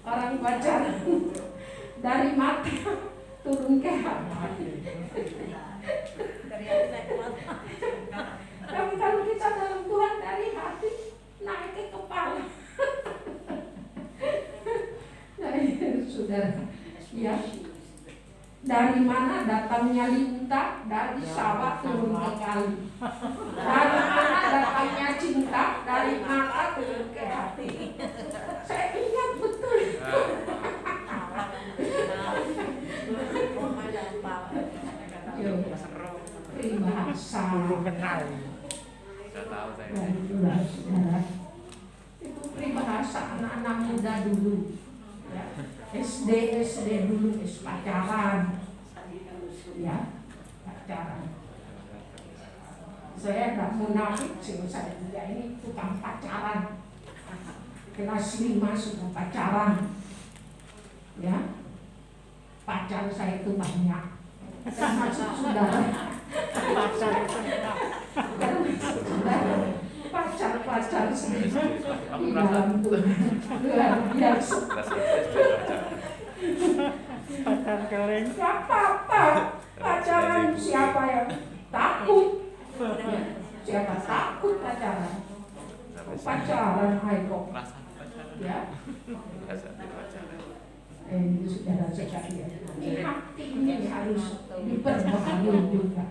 orang pacaran, dari mata turun ke hati. Dari hati naik ke mata. Tapi kalau kita dalam Tuhan dari hati naik ke kepala. Nah, saudara, ya. Dari mana datangnya lintah? Dari sawah turun ke kali. Dari mana datangnya cinta? Dari mata turun ke hati. Saya ingat betul. Peribahasa. Belum kenal. Saya tahu saya. Dan itulah saudara. Itu peribahasa anak-anak muda dulu. Ya. SD dulu pacaran. Ya, pacaran. Saya tidak munafik sih, saya juga ini tukang pacaran. Kelas 5 sudah pacaran. Ya. Pacar saya itu banyak. Termasuk saudara. Pasal itu enggak. Pacar saya di dalam Tuhan luar biasa. Pasal keling. Gak apa-apa. Pacaran siapa yang takut? Siapa takut pacaran? Pacaran ayo. Ya. Itu saudara sekalian. Ini hati ini harus diperbaharui juga.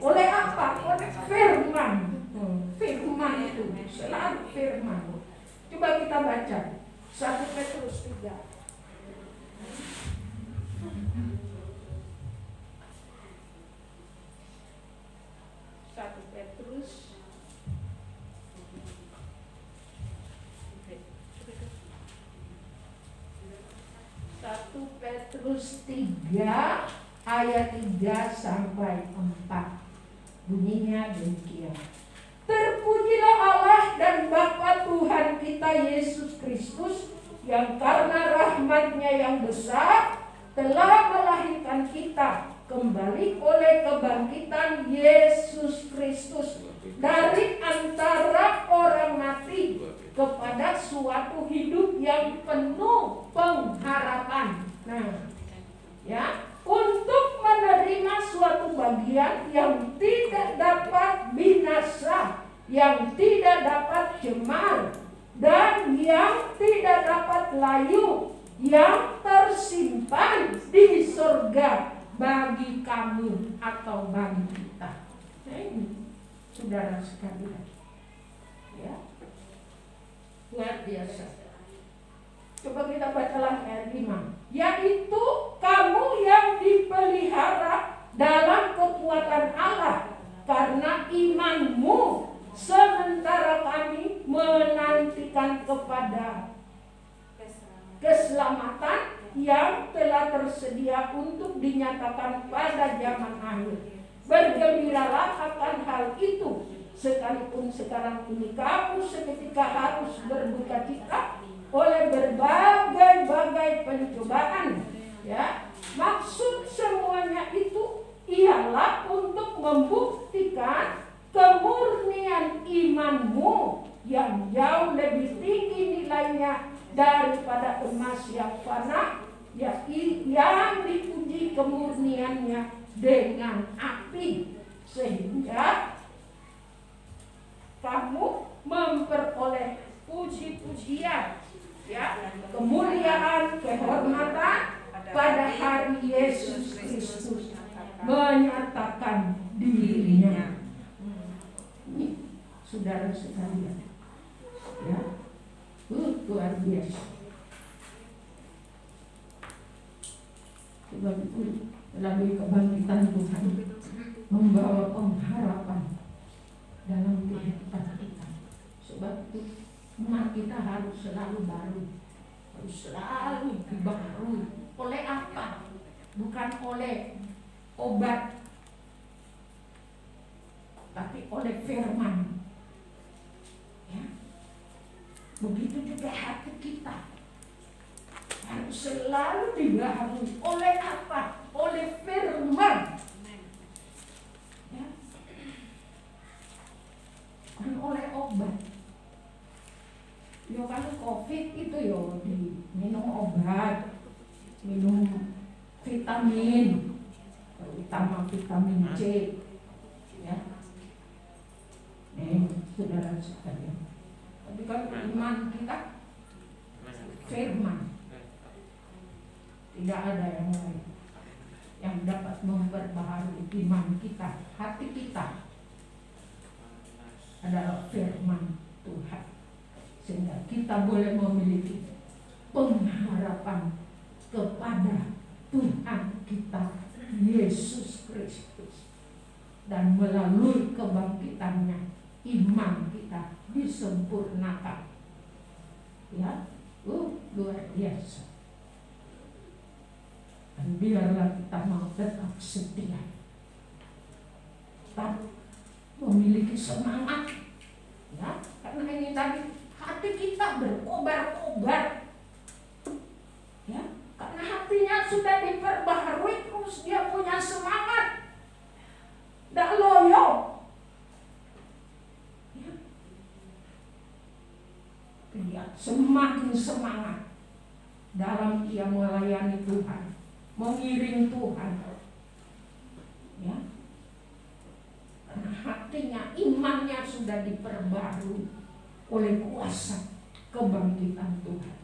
Oleh apa? Oleh firman. Firman itu selalu firman. Coba kita baca 1 Petrus 3. 1 Petrus 1 Petrus 3 ayat 3 sampai 4. Bunyinya demikian. Terpujilah Allah dan Bapa Tuhan kita Yesus Kristus, yang karena rahmat-Nya yang besar telah melahirkan kita kembali oleh kebangkitan Yesus Kristus dari antara orang mati kepada suatu hidup yang penuh pengharapan. Nah, ya, untuk menerima suatu bagian yang tidak dapat binasa, yang tidak dapat cemar, dan yang tidak dapat layu, yang tersimpan di surga bagi kamu atau bagi kita. Nah, ini saudara sekalian, ya, luar biasa. Coba kita bacalah ayat 5. Yaitu kamu yang dipelihara dalam kekuatan Allah karena imanmu, sementara kami menantikan kepada keselamatan yang telah tersedia untuk dinyatakan pada zaman akhir. Bergembiralah akan hal itu, sekalipun sekarang ini kamu seketika harus berduka cita oleh berbagai pencobaan. Ya, maksud semuanya itu ialah untuk membuktikan kemurnian imanmu yang jauh lebih tinggi nilainya daripada emas yang fana, yang diuji kemurniannya dengan api, sehingga kamu memperoleh puji-pujian, ya, kemuliaan, kehormatan pada hari Yesus Kristus menyatakan dirinya. Ini saudara sekalian, ya, luar biasa. Sebab itu melalui kebangkitan Tuhan membawa pengharapan dalam kehidupan kita. Sebab itu iman kita harus selalu baru, harus selalu dibaharui. Oleh apa? Bukan oleh obat, tapi oleh firman. Ya. Begitu juga hati kita harus selalu dibaharui. Oleh apa? Oleh firman. Ya. Bukan oleh obat. Yo, kalau COVID itu yo diminum obat, minum vitamin vitamin, terutama vitamin C, ya. Saudara sekalian. Tapi kan iman kita firman, tidak ada yang lain yang dapat memperbaharui iman kita. Hati kita adalah firman Tuhan, sehingga kita boleh memiliki pengharapan kepada Tuhan kita Yesus Kristus, dan melalui kebangkitannya iman kita disempurnakan. Ya, luar biasa. Dan biarlah kita mau tetap setia, tetap memiliki semangat, ya, karena ini tadi hati kita berkobar-kobar, ya, karena hatinya sudah diperbaharui, terus dia punya semangat, tidak loyo, ya. Dia semakin semangat dalam ia melayani Tuhan, mengiring Tuhan, ya. Karena hatinya, imannya sudah diperbarui oleh kuasa kebangkitan Tuhan.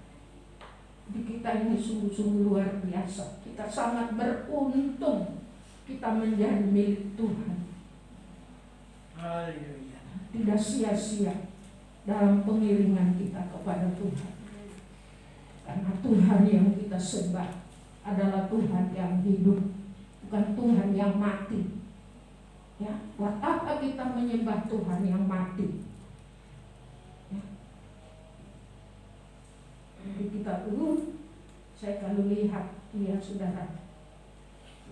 Jadi kita ini sungguh-sungguh luar biasa. Kita sangat beruntung kita menjadi milik Tuhan. Tidak sia-sia dalam pengiringan kita kepada Tuhan. Karena Tuhan yang kita sembah adalah Tuhan yang hidup, bukan Tuhan yang mati. Ya, buat apa kita menyembah Tuhan yang mati? Ya. Jadi kita dulu, saya kalau lihat, ya saudara,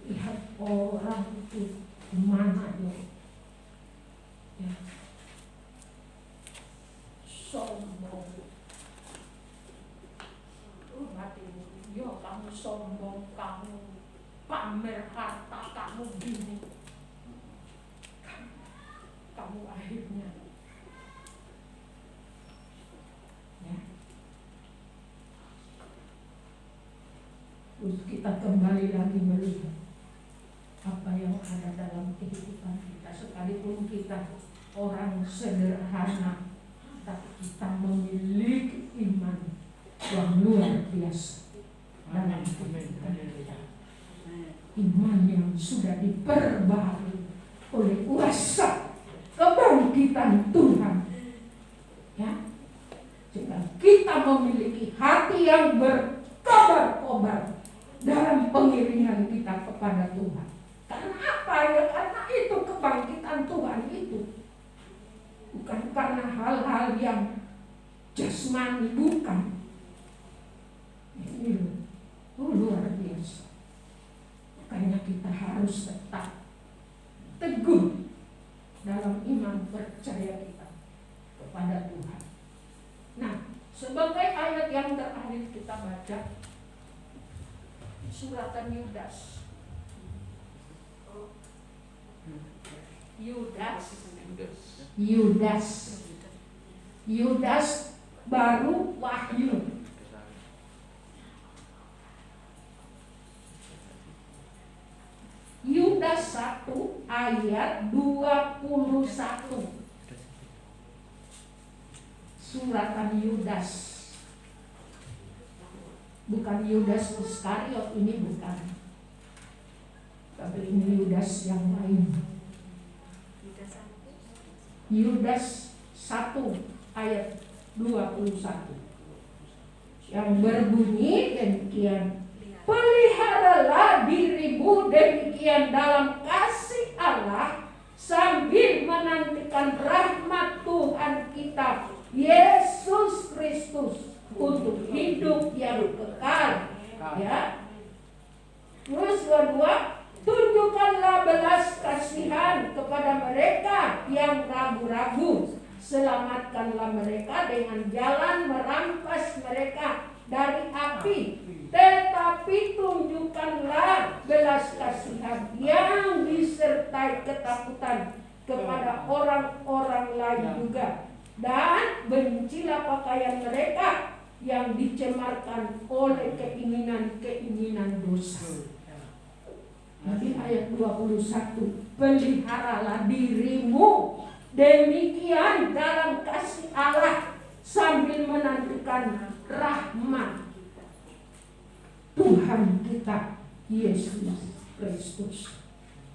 lihat orang itu gimana dia, ya, sombong. Mati, yo kamu sombong, kamu pamer harta, kamu gini. Kamu akhirnya, ya. Terus kita kembali lagi melihat apa yang ada dalam kehidupan kita. Sekalipun kita orang sederhana, tapi kita memiliki iman yang luar biasa dalam kehidupan kita. Iman yang sudah diperbaharui oleh kuasa kebangkitan Tuhan, ya, sehingga kita memiliki hati yang berkobar-kobar dalam pengiringan kita kepada Tuhan. Karena apa ya? Karena itu kebangkitan Tuhan itu bukan karena hal-hal yang jasmani, bukan. Ini luar biasa. Makanya kita harus tetap teguh dalam iman percaya kita kepada Tuhan. Nah, sebagai ayat yang terakhir kita baca suratan Yudas. Yudas baru Wahyu. Yudas 1 ayat 21. Suratan Yudas. Bukan Yudas Iskariot, ini bukan. Tapi ini Yudas yang lain. Yudas 1 ayat 21. Yang berbunyi demikian. Peliharalah dirimu demikian dalam kasih Allah, sambil menantikan rahmat Tuhan kita Yesus Kristus untuk hidup yang kekal. Ya. Terus kedua, tunjukkanlah belas kasihan kepada mereka yang ragu-ragu. Selamatkanlah mereka dengan jalan merampas mereka dari api. Tetapi tunjukkanlah belas kasihan yang disertai ketakutan kepada orang-orang lain juga. Dan bencilah pakaian mereka yang dicemarkan oleh keinginan-keinginan dosa. ayat 21. Peliharalah dirimu demikian dalam kasih Allah sambil menantikan rahmat Tuhan kita Yesus Kristus.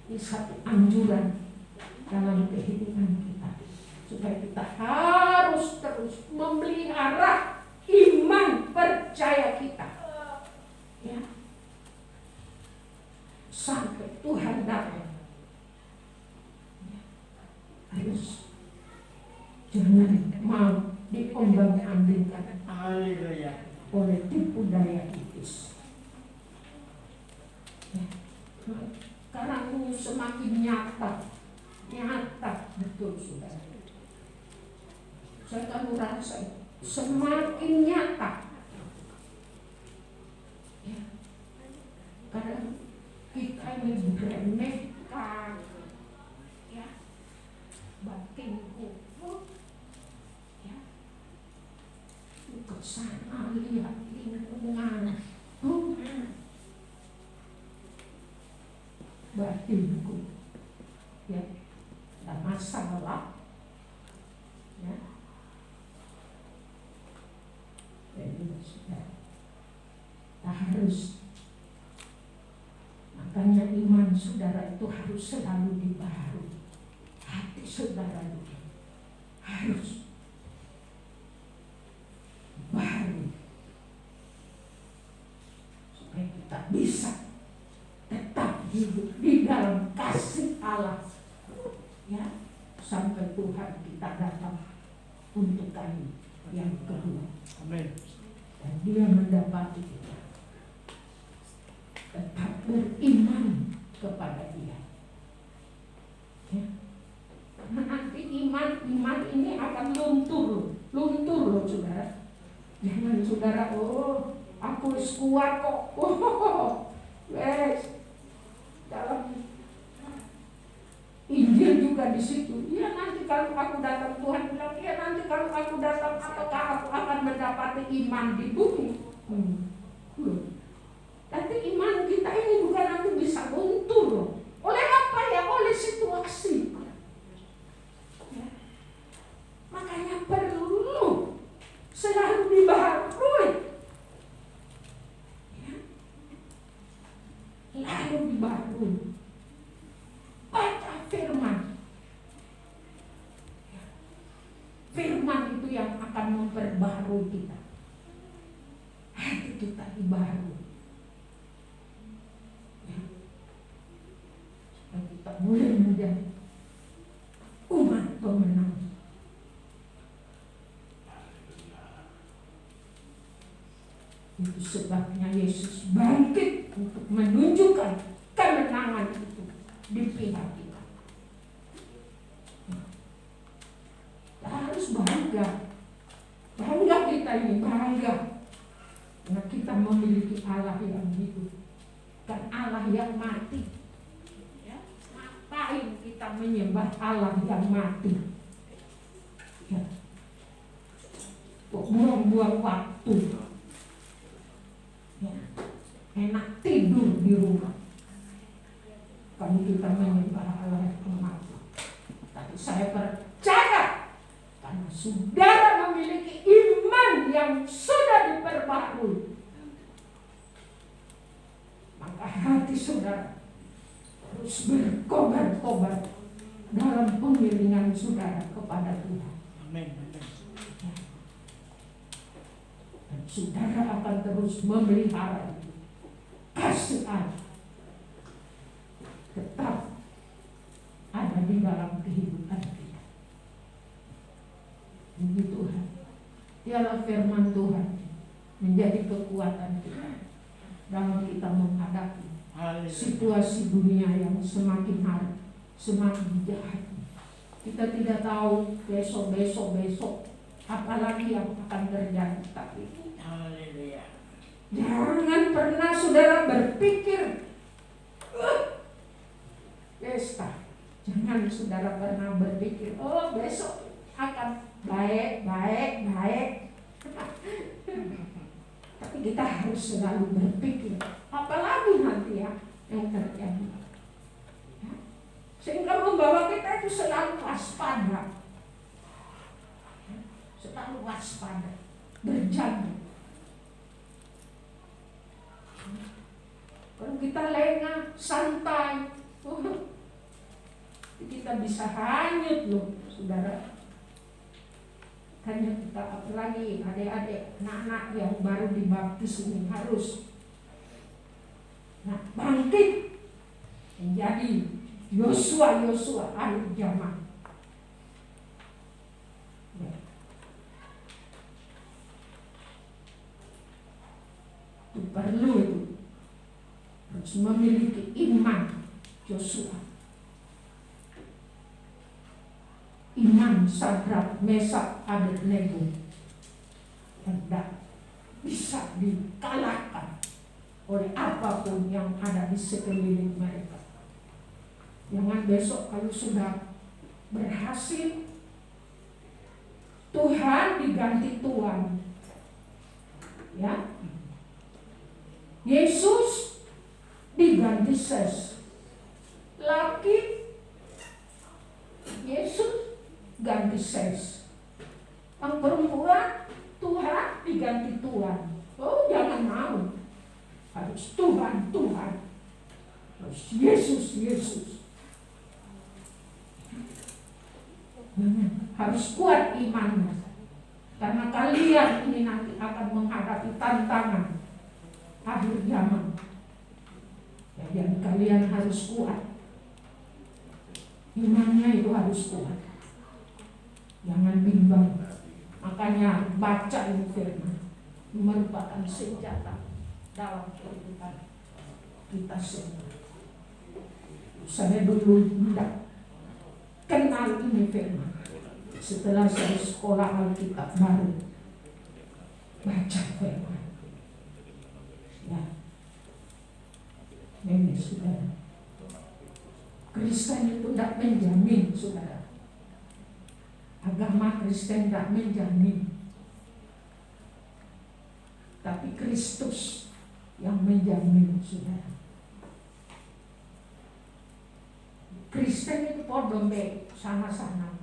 Ini satu anjuran dalam kehidupan kita, supaya kita harus terus memelihara iman percaya kita, ya, sampai Tuhan datang. Harus jangan mau diombang-ambingkan oleh tipu daya iblis. Ya. Karena itu semakin nyata betul saudara. Saya akan merasa semakin nyata. Ya. Karena kita ini meremehkan, ya, batinku, ya, ke sana lihat lingkungan, batinku, ya, ada masalah, ya. Jadi sudah, kita harus, makanya iman saudara itu harus selalu dibaharui. Hati saudara itu harus baru, supaya kita bisa tetap hidup di dalam kasih Allah, ya, sampai Tuhan kita datang untuk kami yang kedua. Amin. Dan Dia mendapati kita tetap beriman kepada Dia, ya. Karena nanti iman ini akan luntur loh saudara. Jangan saudara, oh aku kuat kok, wes, dalam Injil juga di situ. Ya nanti kalau aku datang, Tuhan bilang, ya nanti kalau aku datang, apakah aku akan mendapati iman di bumi? Nanti iman kita ini juga nanti bisa luntur. Oleh apa ya? Oleh situasi. Ya. Makanya perlu selalu dibaharui. Ya. Lalu dibaharui. Baca firman. Ya. Firman itu yang akan memperbaharui kita. Hati kita dibaharui. Ya. Supaya kita boleh menjadi umat pemenang. Itu sebabnya Yesus bangkit untuk menunjukkan kemenangan itu di pihak kita. Kita harus bangga kita ini, bangga karena kita memiliki Allah yang hidup dan Allah yang mati. Ya, ngapain kita menyembah Allah yang mati? Ya, buang-buang waktu. Ya, enak tidur di rumah. Kalau kita menyembah Allah yang mati. Tapi saya percaya karena saudara memiliki iman yang sudah diperbaharui, maka hati saudara terus berkobar-kobar dalam pengiringan saudara kepada Tuhan. Amin. Dan saudara akan terus memelihara kasih Allah tetap ada di dalam kehidupan kita. Puji Tuhan. Biarlah firman Tuhan menjadi kekuatan kita dalam kita menghadapi situasi dunia yang semakin hari semakin jahat. Kita tidak tahu besok apalagi yang akan terjadi. Tapi jangan pernah saudara berpikir pesta. Jangan saudara pernah berpikir, oh besok akan baik. Tapi kita harus selalu berpikir, apalagi nanti ya yang terjadi. waspada, berjaga. Kalau kita lengah, santai, kita bisa hanyut loh, saudara. Hanya kita, apalagi adik-adik, anak-anak yang baru dibaptis ini harus bangkit menjadi Yosua akhir zaman. Ya. Itu perlu itu. Harus memiliki iman Yosua. Iman Sadrak, Mesak, Abednego yang tidak bisa dikalahkan oleh apapun yang ada di sekeliling mereka. Jangan besok kalau sudah berhasil, Tuhan diganti Tuhan, ya. Yesus diganti Ses, laki Yesus ganti Ses, yang perempuan Tuhan diganti Tuhan. Oh, jangan mau, harus Tuhan, harus Yesus. Harus kuat imannya, karena kalian ini nanti akan menghadapi tantangan akhir zaman. Dan kalian harus kuat, imannya itu harus kuat, jangan bimbang. Makanya baca ini firman merupakan senjata dalam kehidupan kita semua. Saya dulu tidak kenal ini firman. Setelah saya sekolah Alkitab baru baca firman. Ya, ini saudara. Kristen itu tidak menjamin, saudara. Agama Kristen tidak menjamin. Tapi Kristus yang menjamin, saudara. Kristen itu podo sama-sama,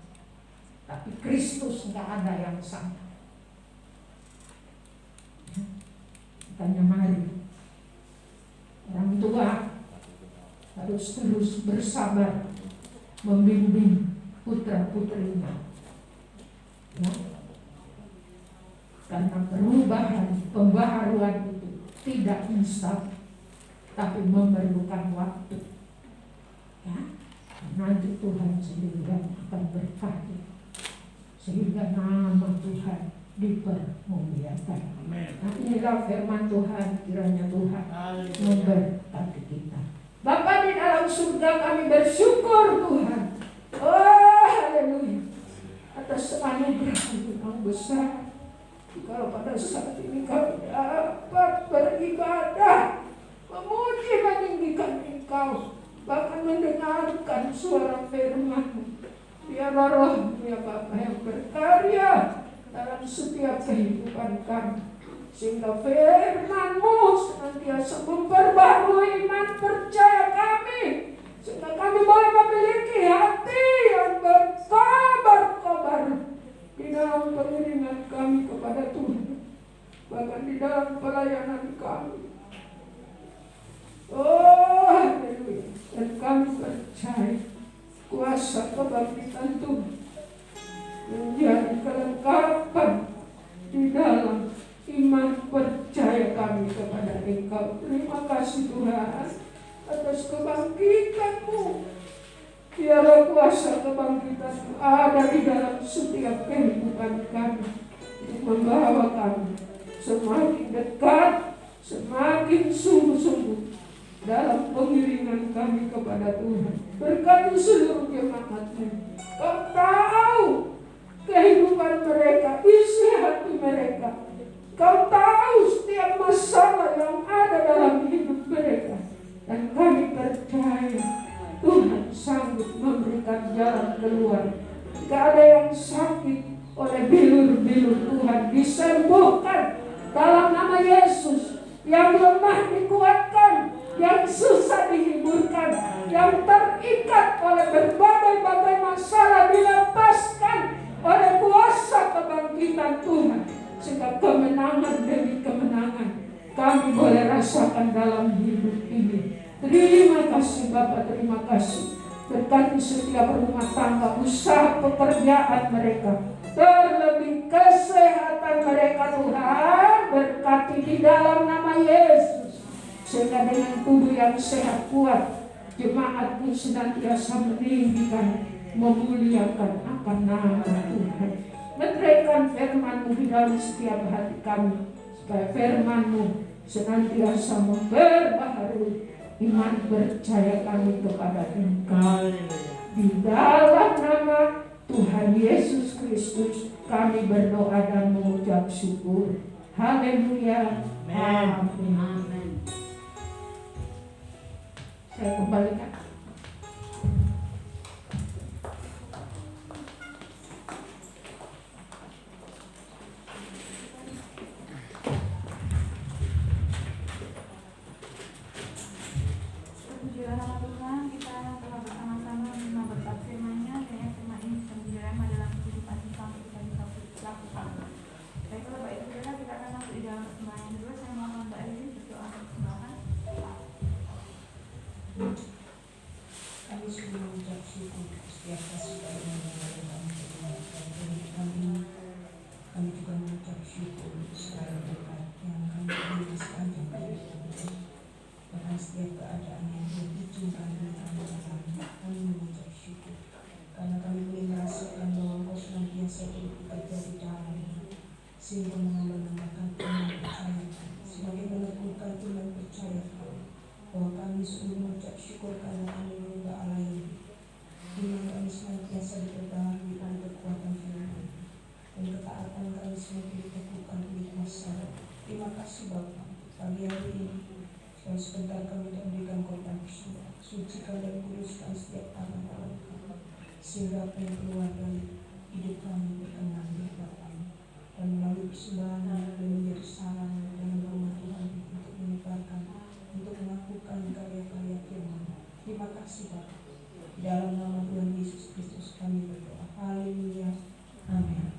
tapi Kristus nggak ada yang sama. Makanya mari orang tua harus terus bersabar membimbing putra-putrinya, ya. Karena pembaharuan itu tidak instan, tapi memerlukan waktu, ya. Nanti Tuhan sendiri akan berkati sehingga nama Tuhan dipermuliakan. Nah, inilah firman Tuhan, kiranya Tuhan memberkati kita. Bapa di dalam surga, kami bersyukur Tuhan, oh haleluya, atas anugerah-Mu yang besar. Kalau pada saat ini kami dapat beribadah, memuji meninggikan Engkau, bahkan mendengarkan suara firman-Mu. Biarlah Roh-Mu ya Bapa yang berkarya dalam setiap kehidupan kami, sehingga firman-Mu senantiasa memperbarui iman percaya kami, sehingga kami boleh memiliki hati yang berkobar-kobar di dalam pengiringan kami kepada Tuhan, bahkan di dalam pelayanan kami. Oh haleluya. Dan kami percaya kuasa kebangkitan Tuhan menjadi kelengkapan di dalam iman percaya kami kepada Engkau. Terima kasih Tuhan atas kebangkitan-Mu. Biarlah kuasa kebangkitan-Mu ada di dalam setiap kehidupan kami, untuk membawa kami semakin dekat, semakin sungguh-sungguh dalam pengiringan kami kepada Tuhan. Berkati seluruh jemaat-Mu. Kau tahu kehidupan mereka, isi hati mereka. Kau tahu setiap masalah yang ada dalam hidup mereka. Dan kami percaya Tuhan sanggup memberikan jalan keluar. Jika ada yang sakit, oleh bilur-bilur Tuhan disembuhkan dalam nama Yesus. Yang lemah dikuatkan, yang susah dihiburkan, yang terikat oleh berbagai-bagai masalah dilepaskan oleh kuasa kebangkitan Tuhan. kasih Bapa, terima kasih. Berkati setiap rumah tangga, usaha pekerjaan mereka, terlebih kesehatan mereka Tuhan. Berkati di dalam nama Yesus, sehingga dengan tubuh yang sehat kuat, jemaat-Mu senantiasa meninggikan, memuliakan akan nama Tuhan. Meneraikan firman-Mu di dalam setiap hati kami, supaya firman-Mu senantiasa memperbaharui iman percaya kami kepada Engkau. Di dalam nama Tuhan Yesus Kristus kami berdoa dan mengucap syukur. Haleluya. Amin. Saya kembalikan. Pujilah nama Tuhan, kita telah bersama-sama menerima berkat firman-Nya, dan firman ini bisa menjadi rema dalam kehidupan kita untuk kita bisa lakukan. Baiklah Bapak Ibu Saudara, kita akan masuk di dalam persembahan yang kedua. Saya mohon Mbak Elin berdoa persembahan. Kami sungguh mengucap syukur setiap kasih karunia yang kami pergunakan bagi kami. Kami juga mengucap syukur segala berkat yang kami terima sepanjang hidup kami. Bahkan setiap keadaan yang berujung kami kami mengucap syukur. Karena kami boleh merasakan bahwa Engkau senantiasa turut bekerja di dalamnya, sehingga menambah-nambahkan iman percaya kami, semakin meneguhkan iman percaya kami, bahwa kami sungguh mengucap syukur karena kami menyembah Allah yang hidup. Iman kami senantiasa diperbaharui oleh kekuatan firman, dan ketaatan kami semakin diteguhkan oleh kuasa Roh. Terima kasih Bapa, pagi hari ini dan sebentar kami memberikan korban bersyukur, sucikan dan kuduskan setiap tangan kami, sehingga apa yang keluar dari hidup kami berkenan di hadapan-Mu, dan melalui persembahan yang menjadi sarana dalam rumah Tuhan untuk menyebarkan, untuk melakukan karya-karya firman. Terima kasih Bapa. Di dalam nama Tuhan Yesus Kristus kami berdoa. Haleluya. Amin.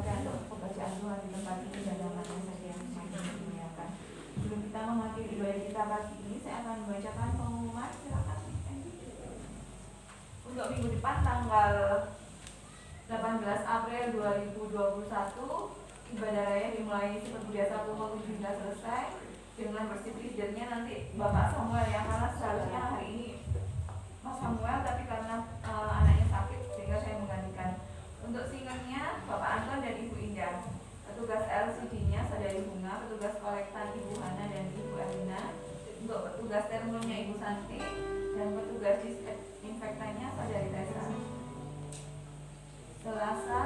saja untuk pembacaan Tuhan di tempat ini dan nama saja yang semakin dimuliakan. Sebelum kita mengakhiri ibadah kita pagi ini, saya akan membacakan pengumuman. Silakan. Untuk minggu depan tanggal 18 April 2021, ibadah raya dimulai seperti biasa pukul 7 hingga selesai dengan bersih leadernya nanti Bapak Samuel, yang karena seharusnya hari ini Mas Samuel, tapi karena anaknya sakit sehingga saya menggantikan. Untuk singernya Bapak Anton dan Ibu Indah, petugas LCD-nya Saudari Bunga, petugas kolektan Ibu Hana dan Ibu Alina, untuk petugas termulnya Ibu Santi, dan petugas disinfektannya Saudari Tessa. Selasa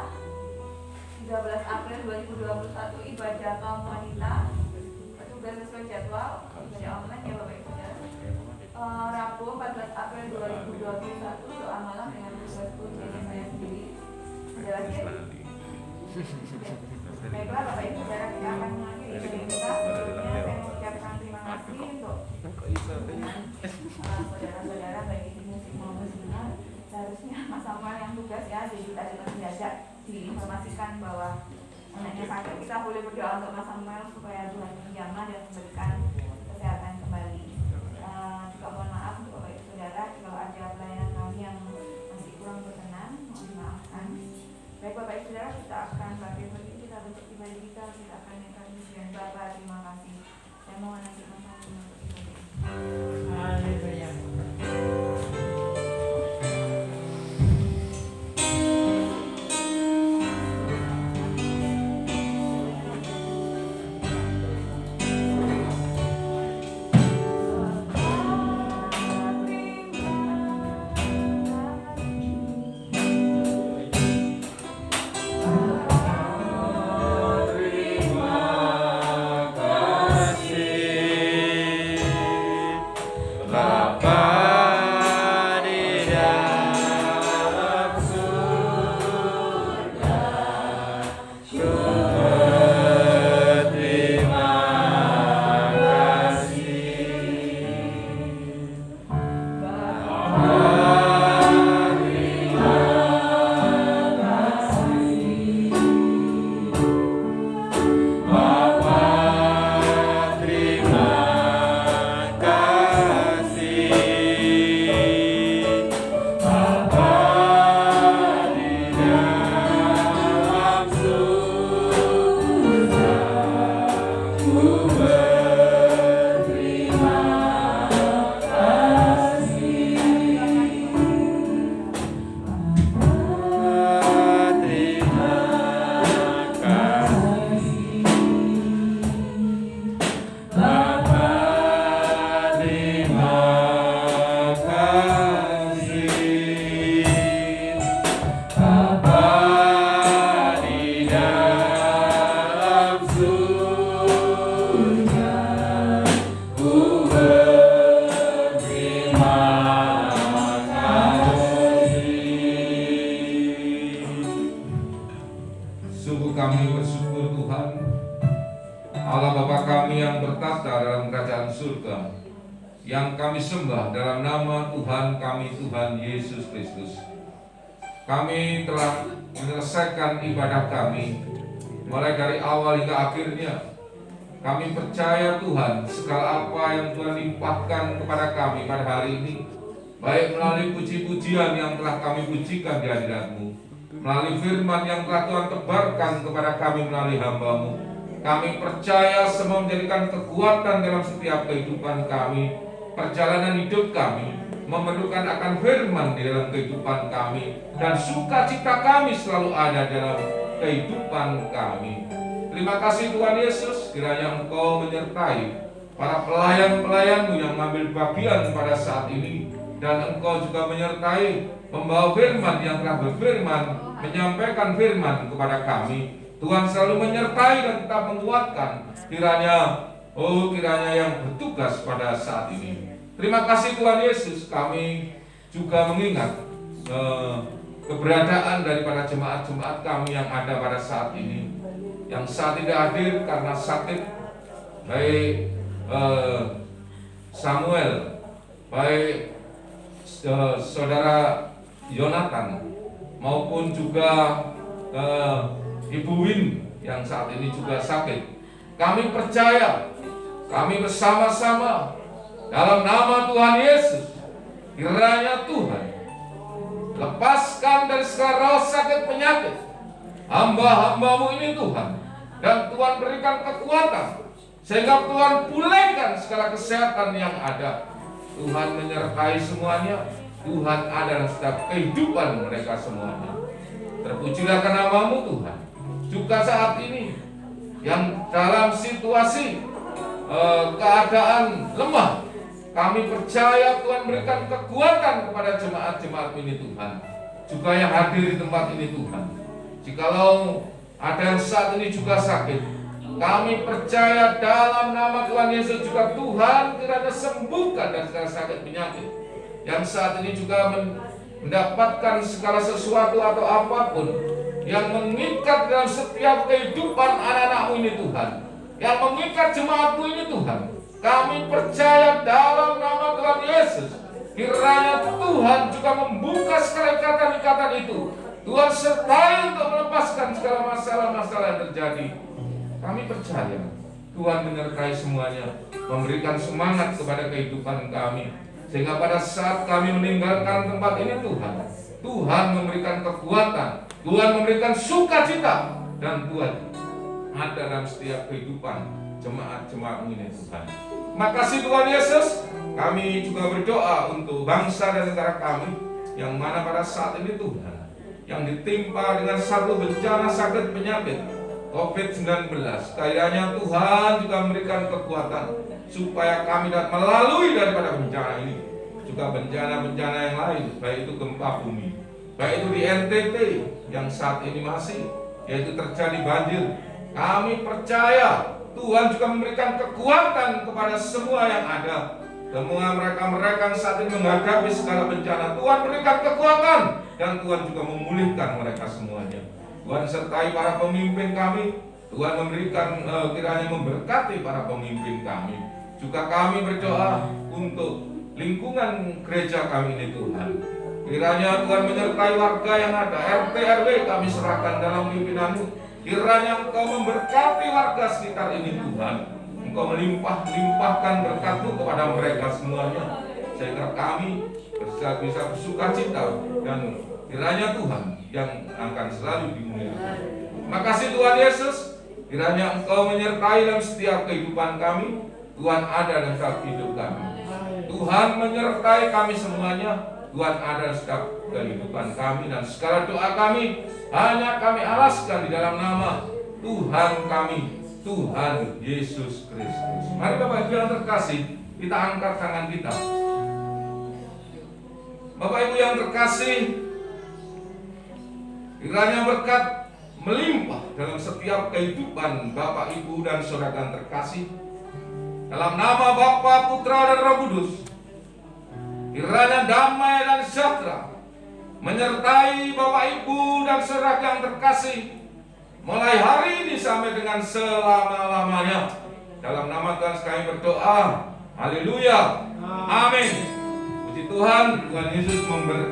13 April 2021 ibadah kaum wanita, petugas sesuai jadwal, ibadah online ya Bapak Ibu Saudara. Rabu 14 April 2021 doa malam dengan petugas kuncinya saya sendiri. Ada lagi ya? Baiklah Bapak Ibu Saudara, kita akan mengakhiri ibadah kita. Sebelumnya saya mengucapkan terima kasih untuk saudara-saudara baik itu muslim maupun muslimah. Seharusnya Mas Samuel yang tugas ya, jadi tadi mendadak diinformasikan bahwa anaknya sakit. Kita boleh berdoa untuk Mas Samuel supaya Tuhan menjamah dan memberikan kesehatan kembali. Juga mohon maaf untuk Bapak Ibu Saudara kalau ada pelayanan kami yang masih kurang berkenan, mohon dimaafkan. Baik Bapak Ibu Saudara, kita akan bagi-bagi, kita tutup ibadah kita akan minta pujian Bapa. Terima kasih. Saya mohon nanti Mas Samuel untuk ibadah. Haleluya. yang kami sembah dalam nama Tuhan kami, Tuhan Yesus Kristus. Kami telah menyelesaikan ibadah kami mulai dari awal hingga akhirnya. Kami percaya Tuhan, segala apa yang Tuhan limpahkan kepada kami pada hari ini, baik melalui puji-pujian yang telah kami pujikan di hadirat-Mu, melalui firman yang telah Tuhan tebarkan kepada kami melalui hamba-Mu, kami percaya semua menjadikan kekuatan dalam setiap kehidupan kami. Perjalanan hidup kami memerlukan akan firman di dalam kehidupan kami, dan sukacita kami selalu ada dalam kehidupan kami. Terima kasih Tuhan Yesus, kiranya Engkau menyertai para pelayan-pelayan-Mu yang mengambil bagian pada saat ini, dan Engkau juga menyertai pembawa firman yang telah berfirman, menyampaikan firman kepada kami. Tuhan selalu menyertai dan tetap menguatkan kiranya yang bertugas pada saat ini. Terima kasih Tuhan Yesus, kami juga mengingat keberadaan daripada jemaat-jemaat kami yang ada pada saat ini, yang saat tidak hadir karena sakit, baik Samuel, baik saudara Yonatan, maupun juga Ibu Win yang saat ini juga sakit. Kami percaya, kami bersama-sama dalam nama Tuhan Yesus, kiranya Tuhan lepaskan dari segala roh sakit penyakit hamba-hambamu ini Tuhan, dan Tuhan berikan kekuatan sehingga Tuhan pulihkan segala kesehatan yang ada. Tuhan menyertai semuanya. Tuhan ada dalam setiap kehidupan mereka semuanya. Terpujilah namamu Tuhan. Juga saat ini yang dalam situasi keadaan lemah, kami percaya Tuhan berikan kekuatan kepada jemaat-jemaat ini Tuhan, juga yang hadir di tempat ini Tuhan. Jikalau ada yang saat ini juga sakit, kami percaya dalam nama Tuhan Yesus juga Tuhan kiranya sembuhkan dari segala sakit penyakit. Yang saat ini juga mendapatkan segala sesuatu atau apapun yang mengikat dalam setiap kehidupan anak-anakmu ini Tuhan, yang mengikat jemaatmu ini Tuhan, kami percaya dalam nama Tuhan Yesus, kiranya Tuhan juga membuka segala ikatan-ikatan itu. Tuhan sertai untuk melepaskan segala masalah-masalah yang terjadi. Kami percaya Tuhan menyertai semuanya, memberikan semangat kepada kehidupan kami, sehingga pada saat kami meninggalkan tempat ini Tuhan, Tuhan memberikan kekuatan, Tuhan memberikan sukacita, dan Tuhan ada dalam setiap kehidupan jemaat-jemaat ini Tuhan. Makasih Tuhan Yesus. Kami juga berdoa untuk bangsa dan negara kami, yang mana pada saat ini Tuhan, yang ditimpa dengan satu bencana sakit penyakit COVID-19. Kiranya Tuhan juga memberikan kekuatan supaya kami dapat melalui daripada bencana ini, juga bencana-bencana yang lain, baik itu gempa bumi, baik itu di NTT yang saat ini masih, yaitu terjadi banjir. Kami percaya Tuhan juga memberikan kekuatan kepada semua yang ada. Semua mereka yang saat ini menghadapi segala bencana, Tuhan berikan kekuatan, dan Tuhan juga memulihkan mereka semuanya. Tuhan sertai para pemimpin kami. Tuhan memberikan kiranya memberkati para pemimpin kami. Juga kami berdoa untuk lingkungan gereja kami ini Tuhan. Kiranya Tuhan menyertai warga yang ada, RT RW kami serahkan dalam pimpinan-Mu. Kiranya Engkau memberkati warga sekitar ini Tuhan. Engkau melimpahkan berkat-Mu kepada mereka semuanya, sehingga kami bisa bersukacita, dan kiranya Tuhan yang akan selalu dimuliakan. Makasih Tuhan Yesus, kiranya Engkau menyertai dalam setiap kehidupan kami. Tuhan ada dalam setiap hidup kami. Tuhan menyertai kami semuanya. Tuhan ada dalam setiap kehidupan kami, dan segala doa kami hanya kami alaskan di dalam nama Tuhan kami, Tuhan Yesus Kristus. Mari Bapak Ibu yang terkasih, kita angkat tangan kita. Bapak Ibu yang terkasih, kiranya berkat melimpah dalam setiap kehidupan Bapak Ibu dan saudara yang terkasih. Dalam nama Bapa, Putra dan Roh Kudus, kiranya damai dan sejahtera menyertai Bapak Ibu dan saudara yang terkasih, mulai hari ini sampai dengan selama-lamanya. Dalam nama Tuhan kami berdoa. Haleluya. Amin. Puji Tuhan, Tuhan Yesus memberkati.